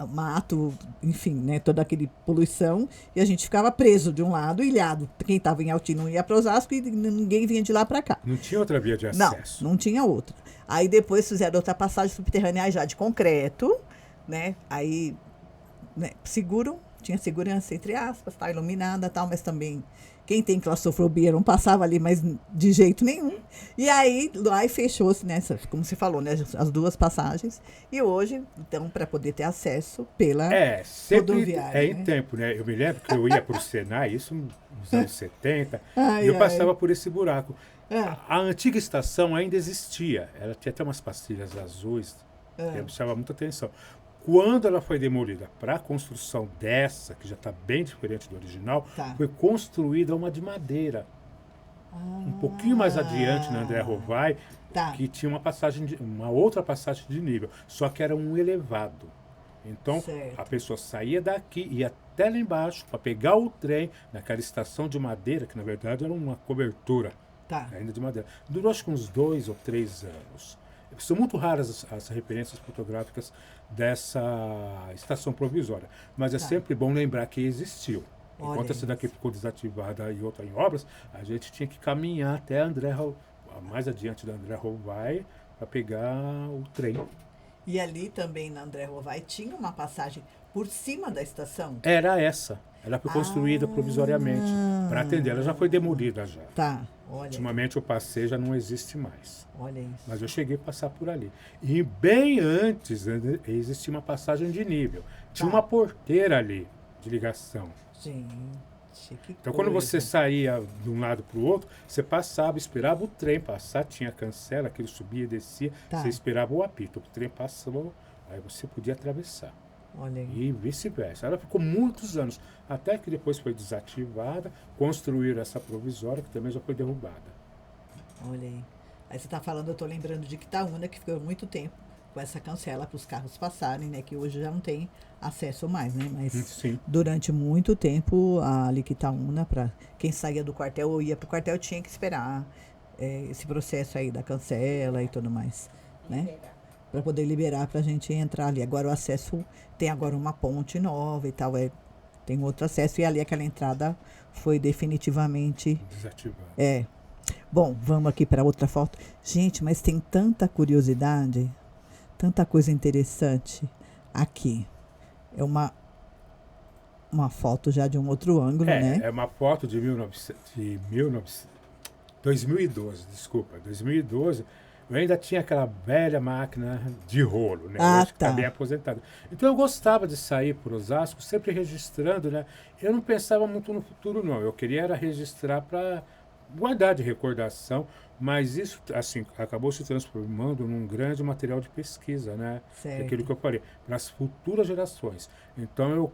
mato, enfim, né? Toda aquela poluição. E a gente ficava preso de um lado, ilhado. Quem estava em Altino ia para Osasco e ninguém vinha de lá para cá. Não tinha outra via de acesso. Não tinha outra. Aí depois fizeram outra passagem subterrânea já de concreto, né? Aí, né, tinha segurança, entre aspas, tá iluminada e tal, mas também quem tem claustrofobia não passava ali, mas de jeito nenhum. E aí fechou-se, né, como você falou, né, as 2 passagens. E hoje, então, para poder ter acesso pela sempre rodoviária. em tempo, né? Eu me lembro que eu ia para o Senai, isso nos anos 70, Ai, e eu passava por esse buraco. A antiga estação ainda existia, ela tinha até umas pastilhas azuis, que me chamava muita atenção. Quando ela foi demolida para a construção dessa, que já está bem diferente do original, foi construída uma de madeira. Um pouquinho mais adiante, na André Rovai, que tinha uma outra passagem de nível, só que era um elevado. Então, a pessoa saía daqui e ia até lá embaixo para pegar o trem naquela estação de madeira, que na verdade era uma cobertura ainda de madeira. Durou acho que uns 2 ou 3 anos. São muito raras as referências fotográficas dessa estação provisória, mas é sempre bom lembrar que existiu. Enquanto essa daqui ficou desativada e outra em obras, a gente tinha que caminhar até mais adiante da André Rovai para pegar o trem. E ali também na André Rovai tinha uma passagem por cima da estação? Era essa. Ela foi construída provisoriamente para atender. Ela já foi demolida já. Olha. Ultimamente eu passei, já não existe mais. Olha isso. Mas eu cheguei a passar por ali. E bem antes existia uma passagem de nível. Tinha uma porteira ali de ligação. Gente, que então quando você saía de um lado para o outro, você passava, esperava o trem passar, tinha cancela, que ele subia e descia, você esperava o apito. O trem passou, aí você podia atravessar. Olha aí. E vice-versa. Ela ficou muitos anos, até que depois foi desativada, construíram essa provisória, que também já foi derrubada. Olha aí. Aí você está falando, eu estou lembrando de Quitaúna, que ficou muito tempo com essa cancela para os carros passarem, né? Que hoje já não tem acesso mais, né? Mas durante muito tempo, a Quitaúna, para quem saía do quartel ou ia para o quartel, tinha que esperar esse processo aí da cancela e tudo mais, né? Para poder liberar para a gente entrar ali. Agora o acesso, tem agora uma ponte nova e tal, tem outro acesso, e ali aquela entrada foi definitivamente desativada. Bom, vamos aqui para outra foto. Gente, mas tem tanta curiosidade, tanta coisa interessante aqui. É uma foto já de um outro ângulo, né? É uma foto de 2012, desculpa. 2012, eu ainda tinha aquela velha máquina de rolo, né? Ah, Hoje que está tá. bem aposentado. Então eu gostava de sair por Osasco, sempre registrando, né? Eu não pensava muito no futuro, não. Eu queria era registrar para guardar de recordação, mas isso, assim, acabou se transformando num grande material de pesquisa, né? Aquilo Certo. que eu falei, para as futuras gerações. Então eu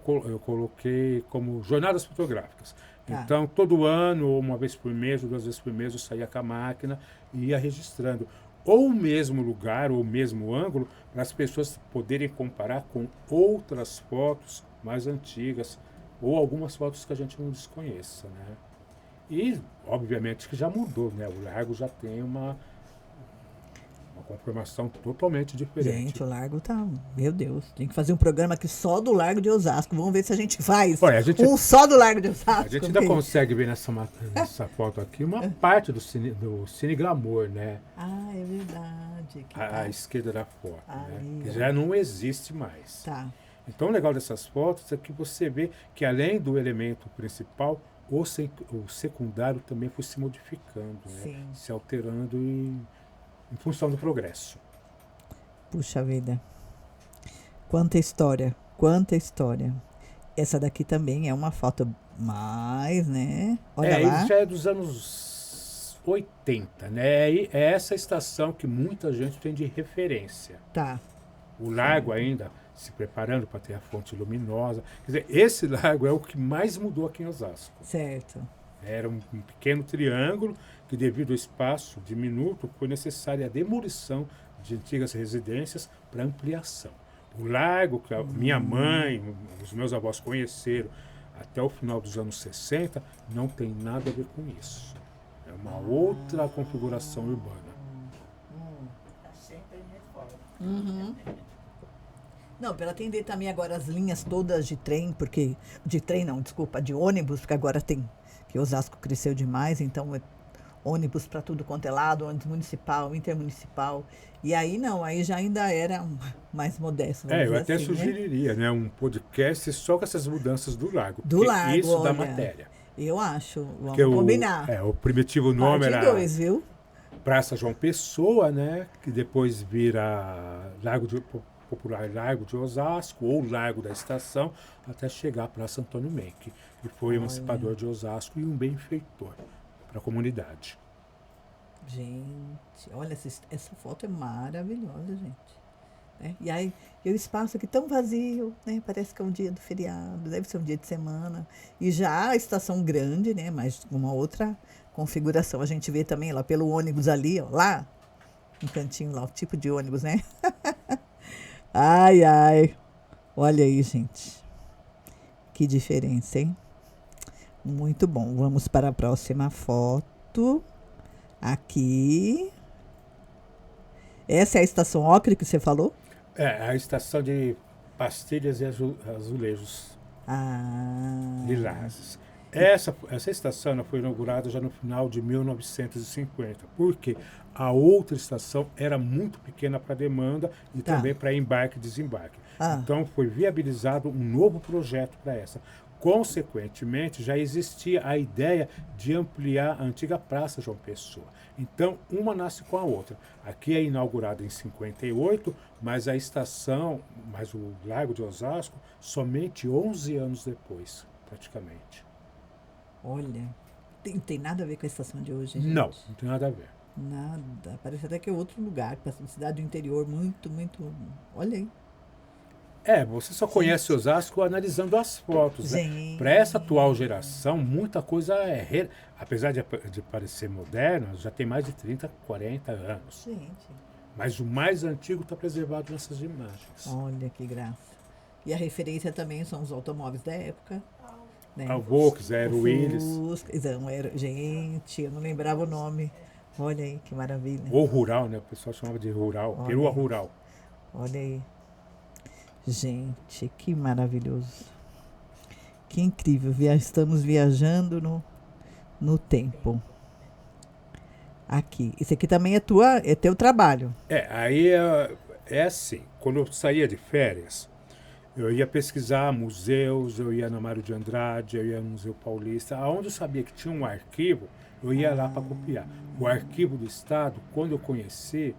coloquei como jornadas fotográficas. Tá. Então, todo ano, ou uma vez por mês, ou 2 vezes por mês, eu saía com a máquina e ia registrando. Ou o mesmo lugar, ou o mesmo ângulo, para as pessoas poderem comparar com outras fotos mais antigas, ou algumas fotos que a gente não desconheça, né? E, obviamente, que já mudou, né? O Largo já tem uma conformação totalmente diferente. Gente, o Largo tá. Meu Deus, tem que fazer um programa aqui só do Largo de Osasco. Vamos ver se a gente faz Olha, um só do Largo de a Osasco. gente ainda consegue ver nessa foto aqui uma parte do Cine Glamour, né? Ah, é verdade. Que À tá. esquerda da foto, né? Ali, Que ó. já não existe mais. Tá. Então, o legal dessas fotos é que você vê que, além do elemento principal, o secundário também foi se modificando, né? Sim. Se alterando em função do progresso. Puxa vida. Quanta história. Quanta história. Essa daqui também é uma foto mais, né? Olha Isso lá. já é dos anos 80, né? E é essa estação que muita gente tem de referência. Tá. O lago ainda se preparando para ter a fonte luminosa. Quer dizer, esse lago é o que mais mudou aqui em Osasco. Certo. Era um pequeno triângulo que, devido ao espaço diminuto, foi necessária a demolição de antigas residências para ampliação. O lago que a minha mãe, os meus avós conheceram até o final dos anos 60, não tem nada a ver com isso. É uma outra configuração urbana. Não, para atender também agora as linhas todas de trem, porque. De trem não, desculpa, de ônibus, porque agora tem. Que Osasco cresceu demais, então é ônibus para tudo quanto é lado, ônibus municipal, intermunicipal. E aí não, aí já ainda era mais modesto, vamos Eu dizer até assim, né? sugeriria, né, um podcast só com essas mudanças do lago. Do Porque Largo, isso dá olha. matéria. Eu acho, vamos Porque combinar. o primitivo nome Parte era 2, viu? Praça João Pessoa, né? Que depois vira popular Largo de Osasco ou Largo da Estação, até chegar à Praça Antônio Menck, que foi emancipador de Osasco e um benfeitor para a comunidade. Gente, olha, essa foto é maravilhosa, gente. Né? E aí, e o espaço aqui tão vazio, né? Parece que é um dia do feriado, deve ser um dia de semana. E já a estação grande, né? Mas com uma outra configuração. A gente vê também lá pelo ônibus ali, ó, lá, um cantinho lá, o tipo de ônibus, né? Ai, ai. Olha aí, gente. Que diferença, hein? Muito bom. Vamos para a próxima foto. Aqui. Essa é a estação Ocre que você falou? A estação de pastilhas e azulejos Ah. lilazes. Essa estação ela foi inaugurada já no final de 1950, porque a outra estação era muito pequena para demanda e Tá. também para embarque e desembarque. Ah. Então foi viabilizado um novo projeto para essa. Consequentemente, já existia a ideia de ampliar a antiga Praça João Pessoa. Então, uma nasce com a outra. Aqui é inaugurada em 58, mas a estação, mas o Largo de Osasco, somente 11 anos depois, praticamente. Olha. Tem nada a ver com a estação de hoje, gente? Não tem nada a ver. Nada. Parece até que é outro lugar. Parece uma cidade do interior muito, muito. Olha aí. Você só conhece Osasco analisando as fotos. Né? Gente. Para essa atual geração, muita coisa apesar de parecer moderna, já tem mais de 30, 40 anos. Gente. Mas o mais antigo está preservado nessas imagens. Olha que graça. E a referência também são os automóveis da época. Né? A Volks, a Aero Willis, Gente, eu não lembrava o nome. Olha aí, que maravilha. ou Rural, né? O pessoal chamava de Rural, Olha Perua aí. Rural. Olha aí. Gente, que maravilhoso. Que incrível. Estamos viajando no tempo. Aqui. Isso aqui também é teu trabalho. Aí é assim, quando eu saía de férias, eu ia pesquisar museus, eu ia na Mário de Andrade, eu ia no Museu Paulista, aonde eu sabia que tinha um arquivo, eu ia lá para copiar. O arquivo do Estado, quando eu conheci,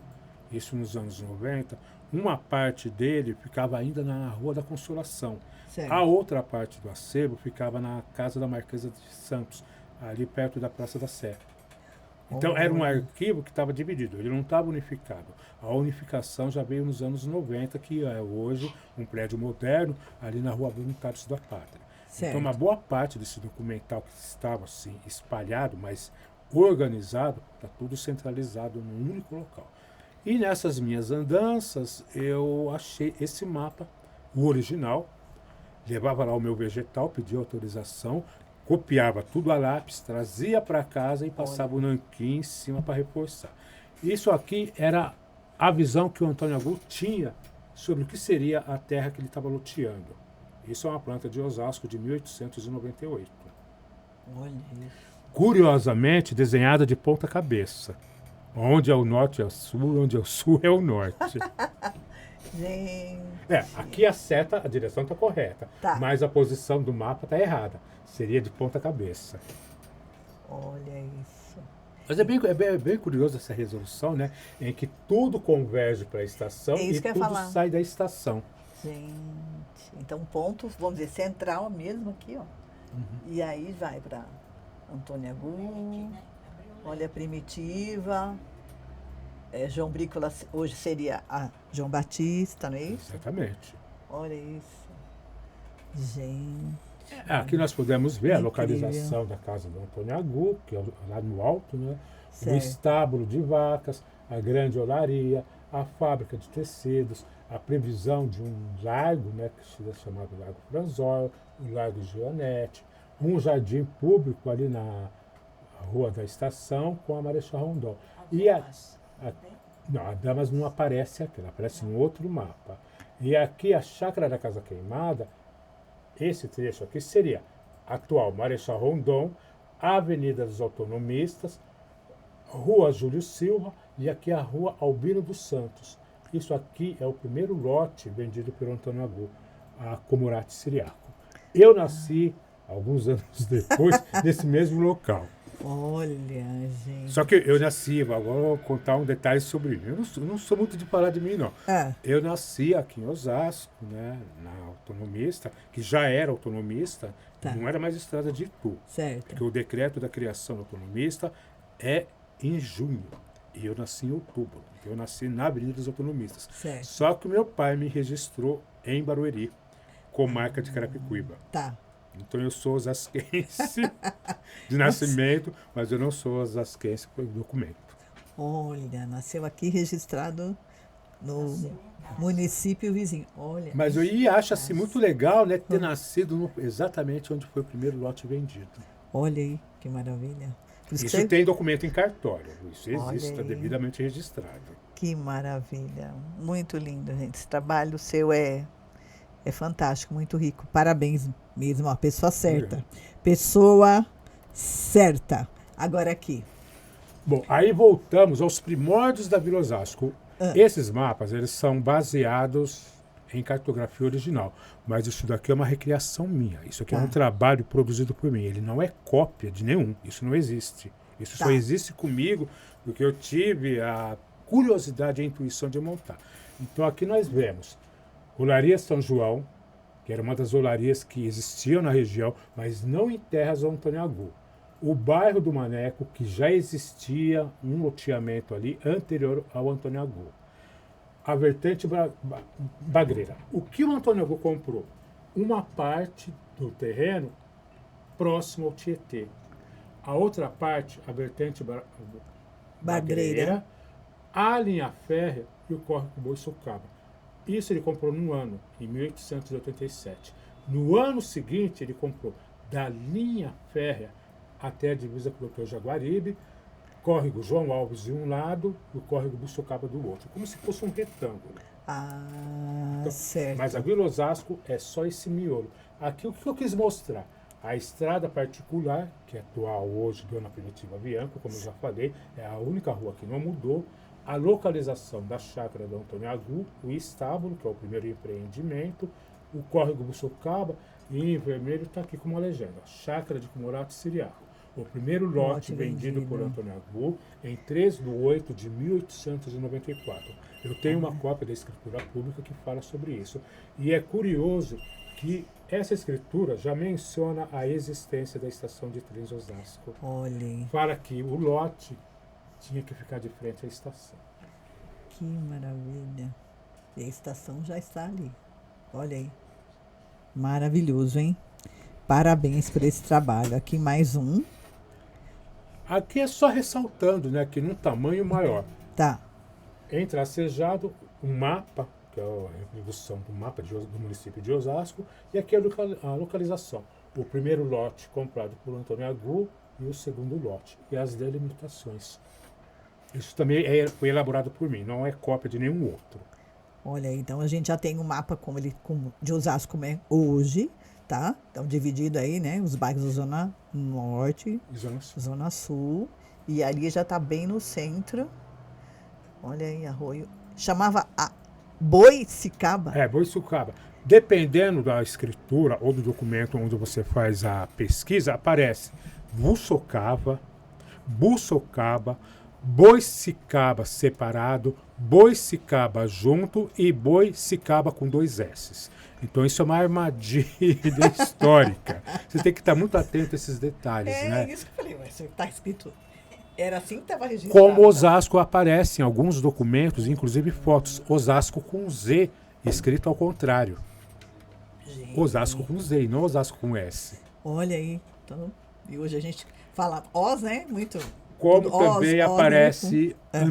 isso nos anos 90, uma parte dele ficava ainda na Rua da Consolação. Certo. A outra parte do acervo ficava na Casa da Marquesa de Santos, ali perto da Praça da Sé. Então era um arquivo que estava dividido, ele não estava unificado. A unificação já veio nos anos 90, que é hoje um prédio moderno ali na Rua Voluntários da Pátria. Certo. Então uma boa parte desse documental que estava assim espalhado, mas organizado, está tudo centralizado num único local. E nessas minhas andanças eu achei esse mapa, o original, levava lá o meu vegetal, pedia autorização, copiava tudo a lápis, trazia para casa e passava o nanquim em cima para reforçar. Isso aqui era a visão que o Antônio Agu tinha sobre o que seria a terra que ele estava loteando. Isso é uma planta de Osasco de 1898. Olha isso. Curiosamente desenhada de ponta cabeça. Onde é o norte é o sul, onde é o sul é o norte. Gente. Aqui a seta, a direção está correta, mas a posição do mapa está errada. Seria de ponta cabeça. Olha isso. Mas é bem curioso essa resolução, né? Em que tudo converge para a estação e tudo sai da estação. Gente, então ponto, vamos dizer, central mesmo aqui, ó. E aí vai para Antônio Agu, olha, Primitiva, João Brícola, hoje seria a João Batista, não é isso? Exatamente. Olha isso. Gente. Aqui nós podemos ver a localização da casa do Antônio Agu, que é lá no alto, né? O estábulo de vacas, a grande olaria, a fábrica de tecidos, a previsão de um lago, né, que seria chamado Lago Franzói, o Lago Gionete, um jardim público ali na Rua da Estação com a Marechal Rondon. Não, a Damas não aparece aqui, ela aparece em outro mapa. E aqui a Chácara da Casa Queimada, esse trecho aqui seria a atual Marechal Rondon, Avenida dos Autonomistas, Rua Júlio Silva e aqui a Rua Albino dos Santos. Isso aqui é o primeiro lote vendido pelo Antônio Agu, a Comurate Siriaco. Eu nasci, alguns anos depois, nesse mesmo local. Olha, gente. Só que eu nasci, agora eu vou contar um detalhe sobre mim. Eu não sou muito de falar de mim, não. Eu nasci aqui em Osasco, né, na Autonomista, que já era autonomista, não era mais Estrada de Itu. Certo. Porque o decreto da criação da Autonomista é em junho. E eu nasci em outubro. Então eu nasci na Avenida dos Autonomistas. Certo. Só que o meu pai me registrou em Barueri, comarca de Carapicuíba. Então eu sou osasquense de nascimento, mas eu não sou osasquense por documento. Olha, nasceu aqui registrado no município vizinho. Olha. Mas eu acho assim muito legal, né, ter nascido exatamente onde foi o primeiro lote vendido. Olha aí, que maravilha. Isso tem documento em cartório, isso existe, está devidamente registrado. Que maravilha, muito lindo, gente. Esse trabalho seu é fantástico, muito rico. Parabéns mesmo, a pessoa certa. Pessoa certa. Agora aqui. Bom, aí voltamos aos primórdios da Vila Osasco. Esses mapas, eles são baseados em cartografia original, mas isso daqui é uma recriação minha. Isso aqui é um trabalho produzido por mim. Ele não é cópia de nenhum. Isso não existe. Isso só existe comigo porque eu tive a curiosidade e a intuição de montar. Então aqui nós vemos Olaria São João, que era uma das olarias que existiam na região, mas não em terras do Antônio Agu. O bairro do Maneco, que já existia um loteamento ali anterior ao Antônio Agu. A vertente Bagreira. O que o Antônio Agu comprou? Uma parte do terreno próximo ao Tietê. A outra parte, a vertente Bagreira, a linha férrea e o córrego Boiçucaba. Isso ele comprou num ano, em 1887. No ano seguinte, ele comprou da linha férrea até a divisa com o Dr. Jaguaribe, córrego João Alves de um lado e o córrego Boiçucaba do outro, como se fosse um retângulo. Certo. Mas a Vila Osasco é só esse miolo. Aqui o que eu quis mostrar? A estrada particular, que é atual hoje, Dona Primitiva Bianco, como eu já falei, é a única rua que não mudou. A localização da chácara do Antônio Agu, o estábulo, que é o primeiro empreendimento, o córrego Buçocaba, e em vermelho está aqui com uma legenda, Chácara de Comorato Siriaco. O primeiro lote vendido por Antônio Agu em 3 de 8 de 1894. Eu tenho uma cópia da escritura pública que fala sobre isso. E é curioso que essa escritura já menciona a existência da estação de trens Osasco. Olha, Fala que o lote tinha que ficar de frente à estação. que maravilha. E a estação já está ali. Olha aí. Maravilhoso, hein? Parabéns por esse trabalho. Aqui mais um. Aqui é só ressaltando, né, que num tamanho maior. Tá. Entracejado, um mapa, que é a reprodução do mapa do município de Osasco, e aqui a localização. O primeiro lote comprado por Antônio Agu e o segundo lote. E as delimitações. Isso também foi elaborado por mim, não é cópia de nenhum outro. Olha, então a gente já tem um mapa de Osasco como é hoje, tá? Então dividido aí, né? Os bairros da Zona Norte, E Zona Sul. Zona Sul. E ali já tá bem no centro. Olha aí, Arroio. Chamava a Boicicaba. Boiçucaba. Dependendo da escritura ou do documento onde você faz a pesquisa, aparece Buçocava, Boicicaba separado, Boicicaba junto e Boicicaba com 2 S's. Então isso é uma armadilha histórica. Você tem que estar muito atento a esses detalhes, né? É isso que eu falei, mas tá escrito. Era assim que estava registrado. Como Osasco aparece em alguns documentos, inclusive fotos, Osasco com Z, escrito ao contrário. Gente, Osasco com Z e não Osasco com S. olha aí. Então, e hoje a gente fala Os, né? Muito. Como tudo também Os, aparece né?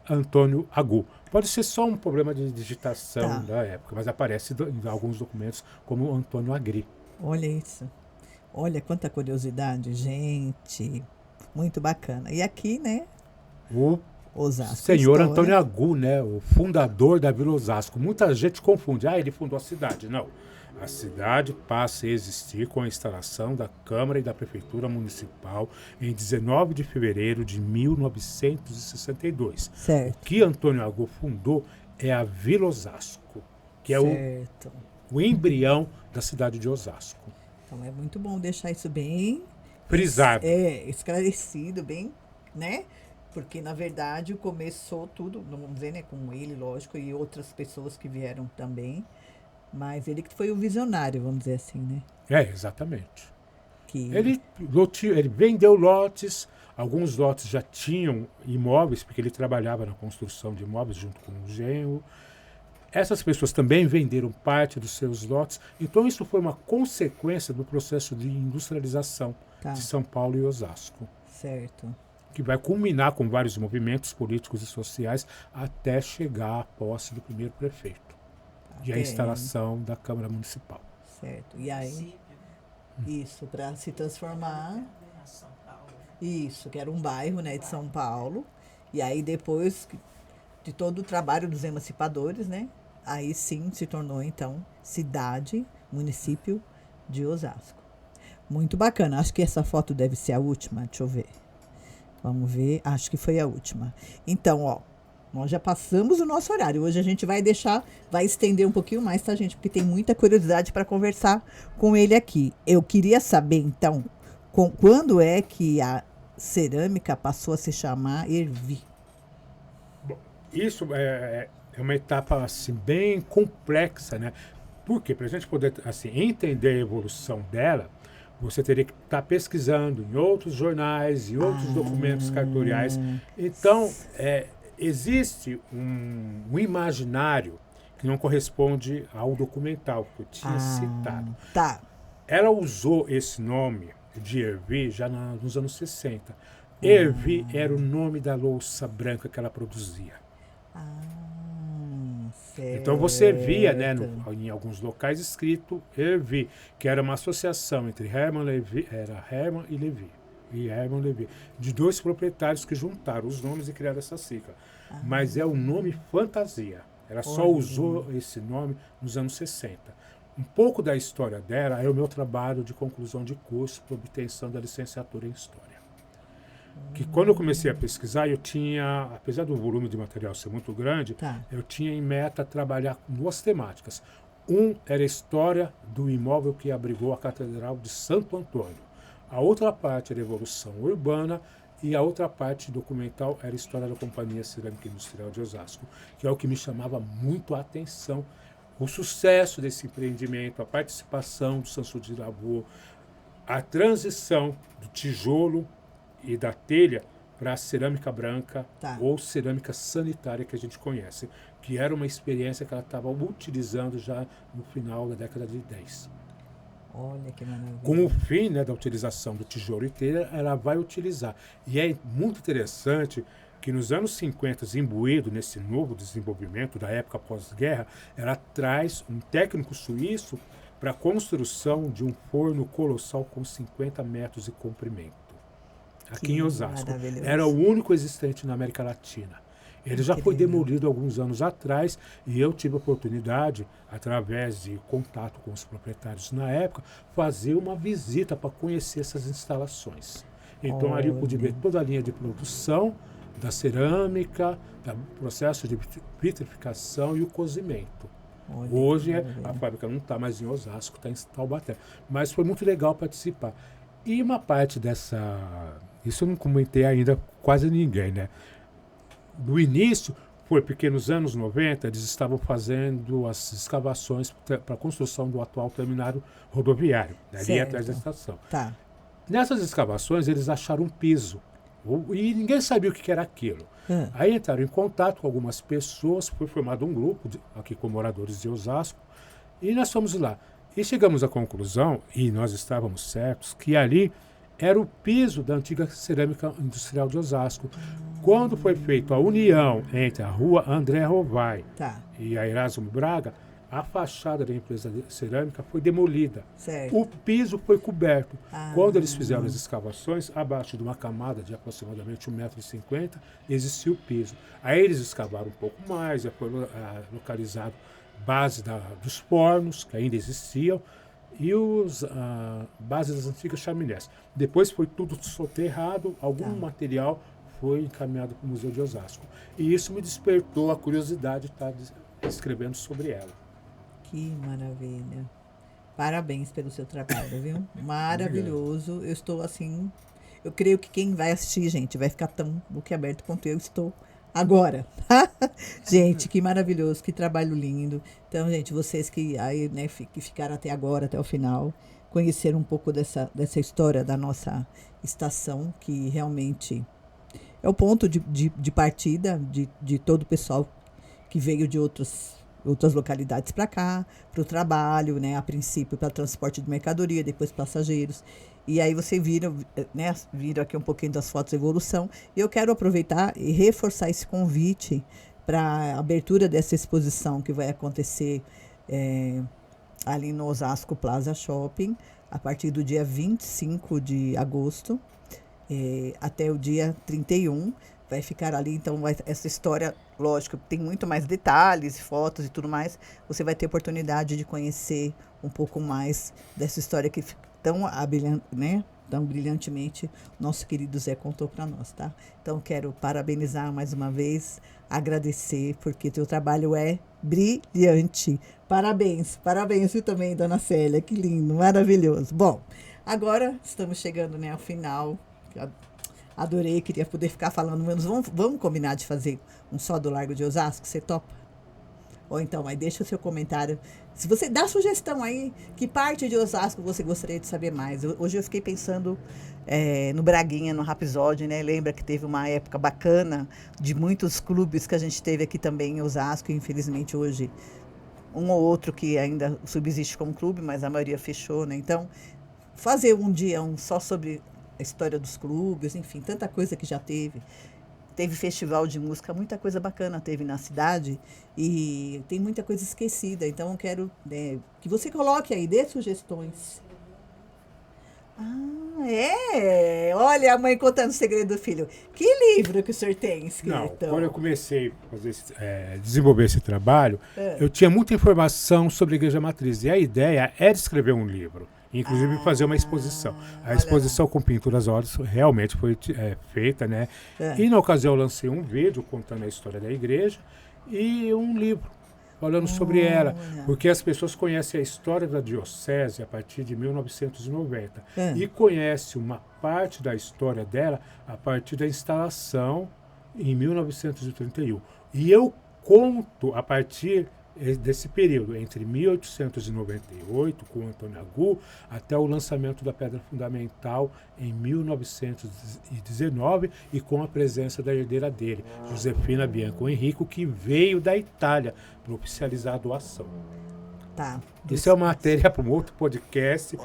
Antônio Agu. Pode ser só um problema de digitação Tá. da época, mas aparece em alguns documentos como Antônio Agri. Olha isso. Olha quanta curiosidade, gente. Muito bacana. E aqui, né? O Osasco. senhor História. Antônio Agu, né, o fundador da Vila Osasco. Muita gente confunde. Ele fundou a cidade. Não. A cidade passa a existir com a instalação da Câmara e da Prefeitura Municipal em 19 de fevereiro de 1962. Certo. O que Antônio Agu fundou é a Vila Osasco, que é certo. o embrião da cidade de Osasco. Então é muito bom deixar isso bem Frisado. esclarecido, bem, né? Porque, na verdade, começou tudo, vamos dizer, né, com ele, lógico, e outras pessoas que vieram também. Mas ele que foi o visionário, vamos dizer assim, né? Exatamente. Que... Ele vendeu lotes, alguns lotes já tinham imóveis, porque ele trabalhava na construção de imóveis junto com o genro. Essas pessoas também venderam parte dos seus lotes. Então, isso foi uma consequência do processo de industrialização de São Paulo e Osasco. Certo. Que vai culminar com vários movimentos políticos e sociais até chegar à posse do primeiro prefeito. E a instalação da Câmara Municipal. Certo. E aí, isso, para se transformar... Isso, que era um bairro, né, de São Paulo. E aí, depois de todo o trabalho dos emancipadores, né, aí sim se tornou, então, cidade, município de Osasco. Muito bacana. Acho que essa foto deve ser a última. Deixa eu ver. Vamos ver. Acho que foi a última. Então, ó. Nós já passamos o nosso horário. Hoje a gente vai estender um pouquinho mais, tá, gente? Porque tem muita curiosidade para conversar com ele aqui. Eu queria saber, então, quando é que a cerâmica passou a se chamar Hervi? Bom, isso é uma etapa assim, bem complexa, né? Porque para a gente poder assim, entender a evolução dela, você teria que estar pesquisando em outros jornais e outros documentos cartoriais. Então, existe um imaginário que não corresponde ao documental que eu tinha citado. Tá. Ela usou esse nome de Hervi já nos anos 60. Hervi era o nome da louça branca que ela produzia. Certo. Então você via, né, em alguns locais escrito Hervi, que era uma associação entre Herman e Levi. E Herman Levi, de 2 proprietários que juntaram os nomes e criaram essa sigla. Mas é o nome fantasia. Ela só usou esse nome nos anos 60. Um pouco da história dela é o meu trabalho de conclusão de curso para obtenção da licenciatura em História. Que quando eu comecei a pesquisar, eu tinha, apesar do volume de material ser muito grande, Tá. eu tinha em meta trabalhar com duas temáticas. Um era a história do imóvel que abrigou a Catedral de Santo Antônio. A outra parte era a evolução urbana e a outra parte documental era a história da Companhia Cerâmica Industrial de Osasco, que é o que me chamava muito a atenção. O sucesso desse empreendimento, a participação do Sansu de Lavor, a transição do tijolo e da telha para a cerâmica branca Tá. ou cerâmica sanitária que a gente conhece, que era uma experiência que ela estava utilizando já no final da década de 10. Olha que maravilha. Com o fim, né, da utilização do tijolo e telha, ela vai utilizar. E é muito interessante que nos anos 50, imbuído nesse novo desenvolvimento da época pós-guerra, ela traz um técnico suíço para a construção de um forno colossal com 50 metros de comprimento, aqui em Osasco. Maravilhoso. Era o único existente na América Latina. Ele já foi Incrível. demolido alguns anos atrás e eu tive a oportunidade, através de contato com os proprietários na época, fazer uma visita para conhecer essas instalações. Então ali eu pude ver toda a linha de produção da cerâmica, do processo de vitrificação e o cozimento. Olha Hoje que a maravilha. fábrica não está mais em Osasco, está em Taubaté. Mas foi muito legal participar. E uma parte dessa... Isso eu não comentei ainda quase ninguém, né? No início, foi porque nos anos 90 eles estavam fazendo as escavações para a construção do atual terminal rodoviário, ali Certo. atrás da estação. Tá. Nessas escavações eles acharam um piso e ninguém sabia o que era aquilo. Ah. Aí entraram em contato com algumas pessoas, foi formado um grupo aqui com moradores de Osasco e nós fomos lá. E chegamos à conclusão, e nós estávamos certos, que ali era o piso da antiga cerâmica industrial de Osasco. Quando foi feita a união entre a rua André Rovai Tá. e a Erasmo Braga, a fachada da empresa de cerâmica foi demolida. Certo. O piso foi coberto. Ah. Quando eles fizeram as escavações, abaixo de uma camada de aproximadamente 1,50 m, existia o piso. Aí eles escavaram um pouco mais, já foi localizado base dos fornos, que ainda existiam, e bases das antigas chaminés. Depois foi tudo soterrado, algum material foi encaminhado para o Museu de Osasco. E isso me despertou a curiosidade de estar escrevendo sobre ela. Que maravilha. Parabéns pelo seu trabalho, viu? Maravilhoso. Eu estou assim. Eu creio que quem vai assistir, gente, vai ficar tão boquiaberto quanto eu estou agora. Gente, que maravilhoso, que trabalho lindo. Então, gente, vocês que aí, né, que ficaram até agora, até o final, conheceram um pouco dessa história da nossa estação, que realmente é o ponto de partida de todo o pessoal que veio de outras localidades para cá, para o trabalho, né? A princípio para transporte de mercadoria, depois passageiros. E aí você viram, né? Viram aqui um pouquinho das fotos de evolução. E eu quero aproveitar e reforçar esse convite para a abertura dessa exposição que vai acontecer ali no Osasco Plaza Shopping, a partir do dia 25 de agosto até o dia 31. Vai ficar ali, então, essa história, lógico, tem muito mais detalhes, fotos e tudo mais. Você vai ter oportunidade de conhecer um pouco mais dessa história que tão brilhantemente nosso querido Zé contou para nós, tá? Então, quero parabenizar mais uma vez, agradecer, porque teu trabalho é brilhante. Parabéns, viu, também, dona Célia, que lindo, maravilhoso. Bom, agora estamos chegando, né, ao final. Adorei, queria poder ficar falando menos. Vamos combinar de fazer um só do Largo de Osasco? Você topa? Ou então, aí deixa o seu comentário. Se você dá sugestão aí, que parte de Osasco você gostaria de saber mais? Hoje eu fiquei pensando no Braguinha, no Rhapsody, né? Lembra que teve uma época bacana de muitos clubes que a gente teve aqui também em Osasco, e infelizmente hoje um ou outro que ainda subsiste como clube, mas a maioria fechou, né? Então, fazer um dia só sobre a história dos clubes, enfim, tanta coisa que já teve. Teve festival de música, muita coisa bacana teve na cidade e tem muita coisa esquecida. Então, eu quero que você coloque aí, dê sugestões. Olha a mãe contando o segredo do filho. Que livro que o senhor tem escrito? Não, quando eu comecei a desenvolver esse trabalho, eu tinha muita informação sobre a Igreja Matriz. E a ideia era escrever um livro, inclusive fazer uma exposição. A exposição com pinturas a óleo realmente foi feita, né? E na ocasião eu lancei um vídeo contando a história da igreja e um livro falando sobre ela, porque as pessoas conhecem a história da diocese a partir de 1990 e conhecem uma parte da história dela a partir da instalação em 1931. E eu conto a partir desse período, entre 1898, com Antônio Agu, até o lançamento da Pedra Fundamental em 1919 e com a presença da herdeira dele, Josefina Bianco Henrico, que veio da Itália para oficializar a doação. Tá. Isso é uma matéria para um outro podcast.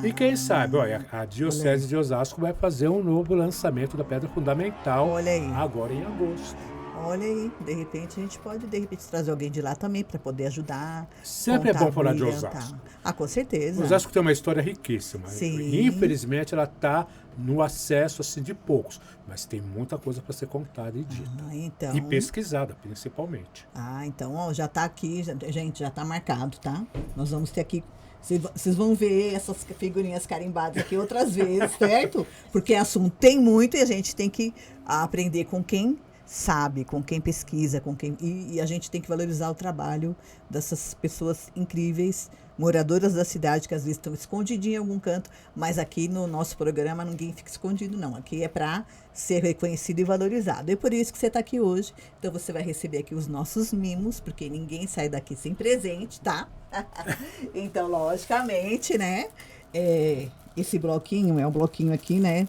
E quem sabe, olha, a Diocese de Osasco vai fazer um novo lançamento da Pedra Fundamental agora em agosto. Olha aí, de repente a gente pode trazer alguém de lá também para poder ajudar. Sempre é bom falar de Osasco. Com certeza. Osasco tem uma história riquíssima. Sim. Infelizmente ela está no acesso assim de poucos, mas tem muita coisa para ser contada e dita. Então... E pesquisada, principalmente. Então, ó, já está aqui, gente, já está marcado, tá? Nós vamos ter aqui. Vocês vão ver essas figurinhas carimbadas aqui outras vezes, certo? Porque assunto tem muito e a gente tem que aprender com quem sabe, com quem pesquisa, e a gente tem que valorizar o trabalho dessas pessoas incríveis, moradoras da cidade, que às vezes estão escondidinhas em algum canto, mas aqui no nosso programa ninguém fica escondido, não. Aqui é para ser reconhecido e valorizado. É por isso que você está aqui hoje. Então você vai receber aqui os nossos mimos, porque ninguém sai daqui sem presente, tá? Então, logicamente, né? Esse bloquinho é um bloquinho aqui, né?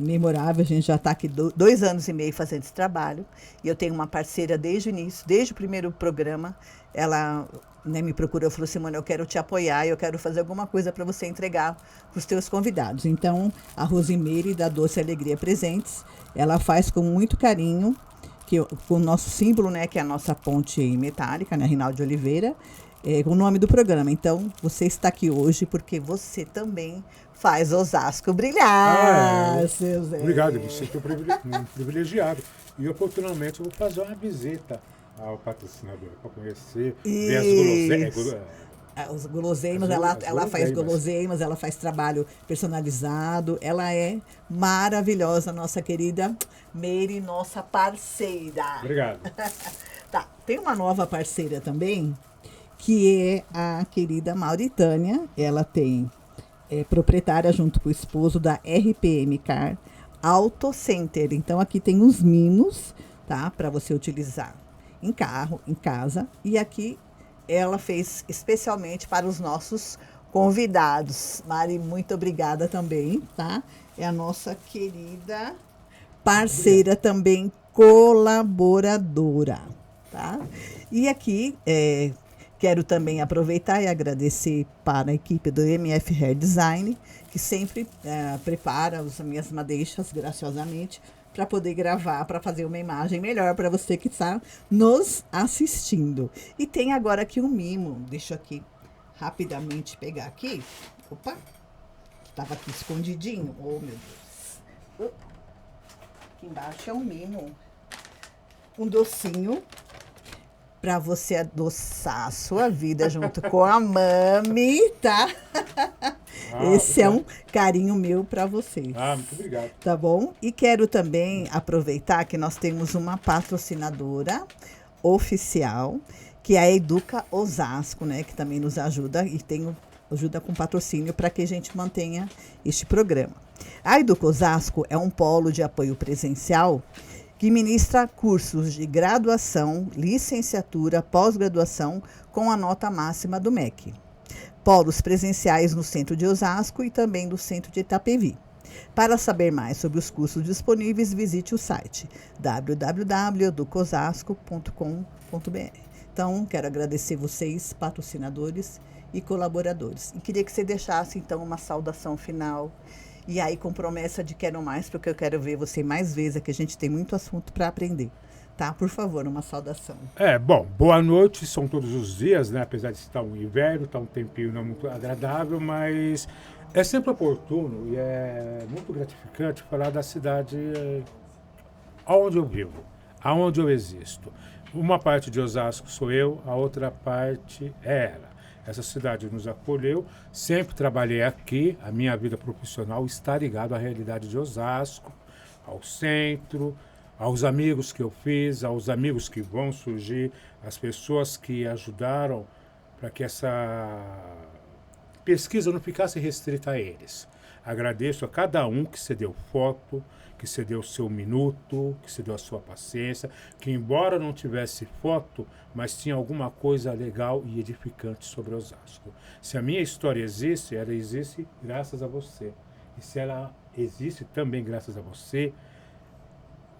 Memorável, a gente já está aqui 2 anos e meio fazendo esse trabalho, e eu tenho uma parceira desde o início, desde o primeiro programa, ela me procurou e falou: Simone, eu quero te apoiar, eu quero fazer alguma coisa para você entregar para os teus convidados. Então, a Rosimeire da Doce Alegria Presentes, ela faz com muito carinho, com o nosso símbolo, né, que é a nossa ponte metálica, né, Rinaldi Oliveira, com o nome do programa. Então, você está aqui hoje porque você também faz Osasco brilhar, seu Zé. Obrigado, eu me sinto privilegiado. E oportunamente eu vou fazer uma visita ao patrocinador para conhecer, ver as os guloseimas, ela faz guloseimas, ela faz trabalho personalizado, ela é maravilhosa, nossa querida Meire, nossa parceira. Obrigado. Tá, tem uma nova parceira também, que é a querida Mauritânia. Ela é proprietária junto com o esposo da RPM Car Auto Center. Então aqui tem uns mimos, tá, para você utilizar em carro, em casa, e aqui ela fez especialmente para os nossos convidados. Mari, muito obrigada também, tá? É a nossa querida parceira também, colaboradora, tá? E aqui quero também aproveitar e agradecer para a equipe do MF Hair Design, que sempre prepara as minhas madeixas graciosamente para poder gravar, para fazer uma imagem melhor para você que está nos assistindo. E tem agora aqui um mimo. Deixa eu aqui rapidamente pegar aqui. Opa! Estava aqui escondidinho. Oh, meu Deus. Aqui embaixo é um mimo. Um docinho para você adoçar a sua vida junto com a mami, tá? Esse é um carinho meu para vocês. Muito obrigado. Tá bom? E quero também aproveitar que nós temos uma patrocinadora oficial, que é a Educa Osasco, né? Que também nos ajuda e ajuda com patrocínio para que a gente mantenha este programa. A Educa Osasco é um polo de apoio presencial que ministra cursos de graduação, licenciatura, pós-graduação com a nota máxima do MEC. Polos presenciais no centro de Osasco e também no centro de Itapevi. Para saber mais sobre os cursos disponíveis, visite o site www.educosasco.com.br. Então, quero agradecer vocês, patrocinadores e colaboradores. E queria que você deixasse, então, uma saudação final. E aí, com promessa de quero mais, porque eu quero ver você mais vezes, que a gente tem muito assunto para aprender. Tá? Por favor, uma saudação. Bom, boa noite, são todos os dias, né? Apesar de estar um inverno, está um tempinho não muito agradável, mas É sempre oportuno e é muito gratificante falar da cidade onde eu vivo, aonde eu existo. Uma parte de Osasco sou eu, a outra parte é ela. Essa cidade nos acolheu, sempre trabalhei aqui, a minha vida profissional está ligada à realidade de Osasco, ao centro, aos amigos que eu fiz, aos amigos que vão surgir, as pessoas que ajudaram para que essa pesquisa não ficasse restrita a eles. Agradeço a cada um que cedeu foto, que cedeu o seu minuto, que cedeu a sua paciência, que embora não tivesse foto, mas tinha alguma coisa legal e edificante sobre Osasco. Se a minha história existe, ela existe graças a você. E se ela existe também graças a você,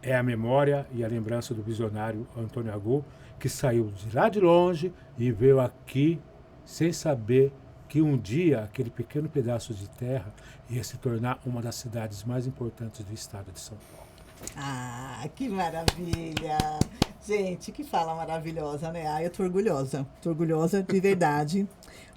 é a memória e a lembrança do visionário Antônio Agu, que saiu de lá de longe e veio aqui sem saber que um dia aquele pequeno pedaço de terra ia se tornar uma das cidades mais importantes do estado de São Paulo. Ah, que maravilha! Gente, que fala maravilhosa, né? Ah, eu tô orgulhosa de verdade.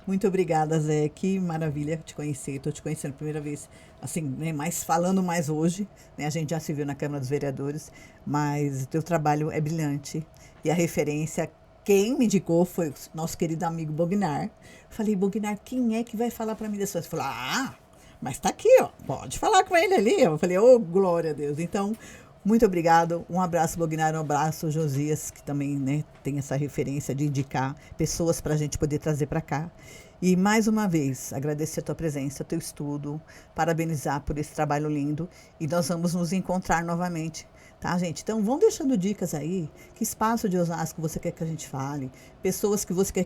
Muito obrigada, Zé, que maravilha te conhecer, tô te conhecendo a primeira vez, assim, né, mas falando mais hoje, né, a gente já se viu na Câmara dos Vereadores, mas o teu trabalho é brilhante, e a referência, quem me indicou foi o nosso querido amigo Bognar. Falei, Bognar, quem é que vai falar para mim dessa coisa? Ele falou, mas tá aqui, ó, pode falar com ele ali. Eu falei, glória a Deus. Então, muito obrigado, um abraço, Bognar, um abraço, Josias, que também, né, tem essa referência de indicar pessoas para a gente poder trazer para cá. E, mais uma vez, agradecer a tua presença, teu estudo, parabenizar por esse trabalho lindo, e nós vamos nos encontrar novamente, tá, gente? Então, vão deixando dicas aí, que espaço de Osasco você quer que a gente fale, pessoas que você quer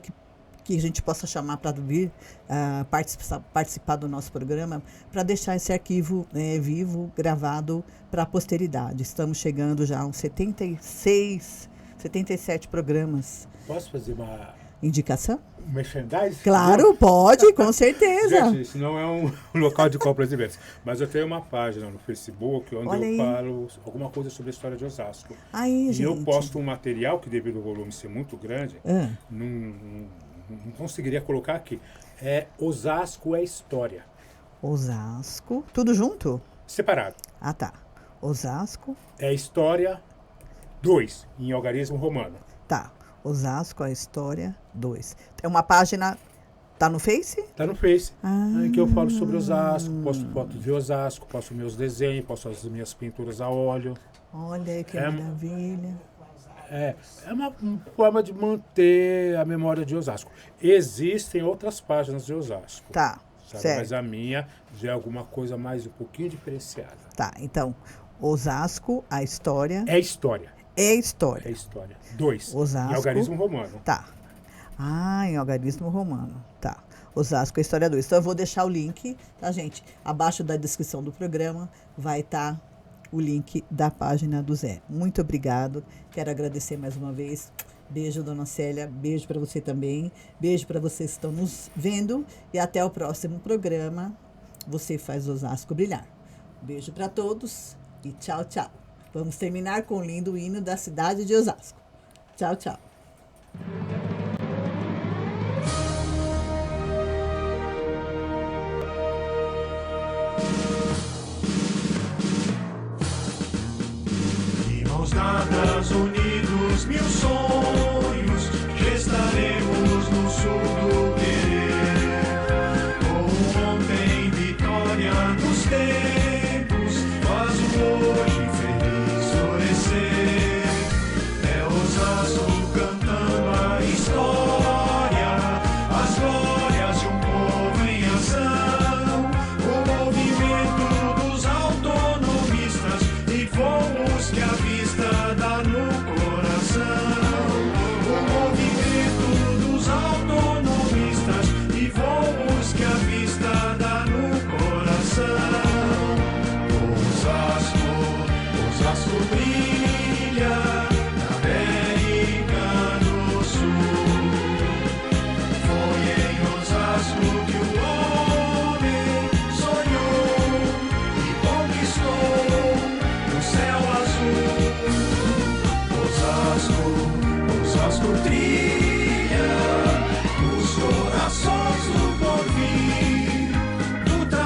que a gente possa chamar para vir participar do nosso programa, para deixar esse arquivo vivo, gravado para a posteridade. Estamos chegando já a uns 77 programas. Posso fazer uma indicação? Merchandise? Claro, pode, com certeza. Gente, isso não é um local de compras e vendas, mas eu tenho uma página no Facebook onde eu falo alguma coisa sobre a história de Osasco. Aí, e eu posto um material que, devido ao volume ser muito grande, não conseguiria colocar aqui. Osasco é História. Osasco, tudo junto? Separado. Ah, tá. Osasco. É História 2, em algarismo romano. Tá. Osasco, a História 2. É uma página, tá no Face? Tá no Face. Em que eu falo sobre Osasco, posto fotos de Osasco, posto meus desenhos, posto as minhas pinturas a óleo. Olha aí que maravilha. É uma forma de manter a memória de Osasco. Existem outras páginas de Osasco. Tá, certo. Mas a minha já é alguma coisa mais um pouquinho diferenciada. Tá, então, Osasco, a História... É História. É História. É História. 2. Osasco. Em algarismo romano. Tá. Em algarismo romano. Tá. Osasco, a História 2. Então, eu vou deixar o link, tá, gente? Abaixo da descrição do programa vai estar o link da página do Zé. Muito obrigado. Quero agradecer mais uma vez. Beijo, dona Célia. Beijo para você também. Beijo para vocês que estão nos vendo. E até o próximo programa. Você faz Osasco brilhar. Beijo para todos e tchau, tchau. Vamos terminar com o lindo hino da cidade de Osasco. Tchau, tchau. De mãos dadas, unidos, mil sonhos, gestaremos no sul do querer. Como ontem, vitória dos tempos, faz o hoje feliz florescer. É Osasco cantando a história, as glórias de um povo em ação. O movimento dos autonomistas e fomos que a vista dá no coração. O movimento dos autonomistas e fomos que a vista dá no coração. Osasco brilha na América do Sul. Foi em Osasco que o homem sonhou e conquistou o céu azul. Osasco trilha nos corações do porvir, do trabalho.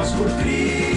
Osasco trilha.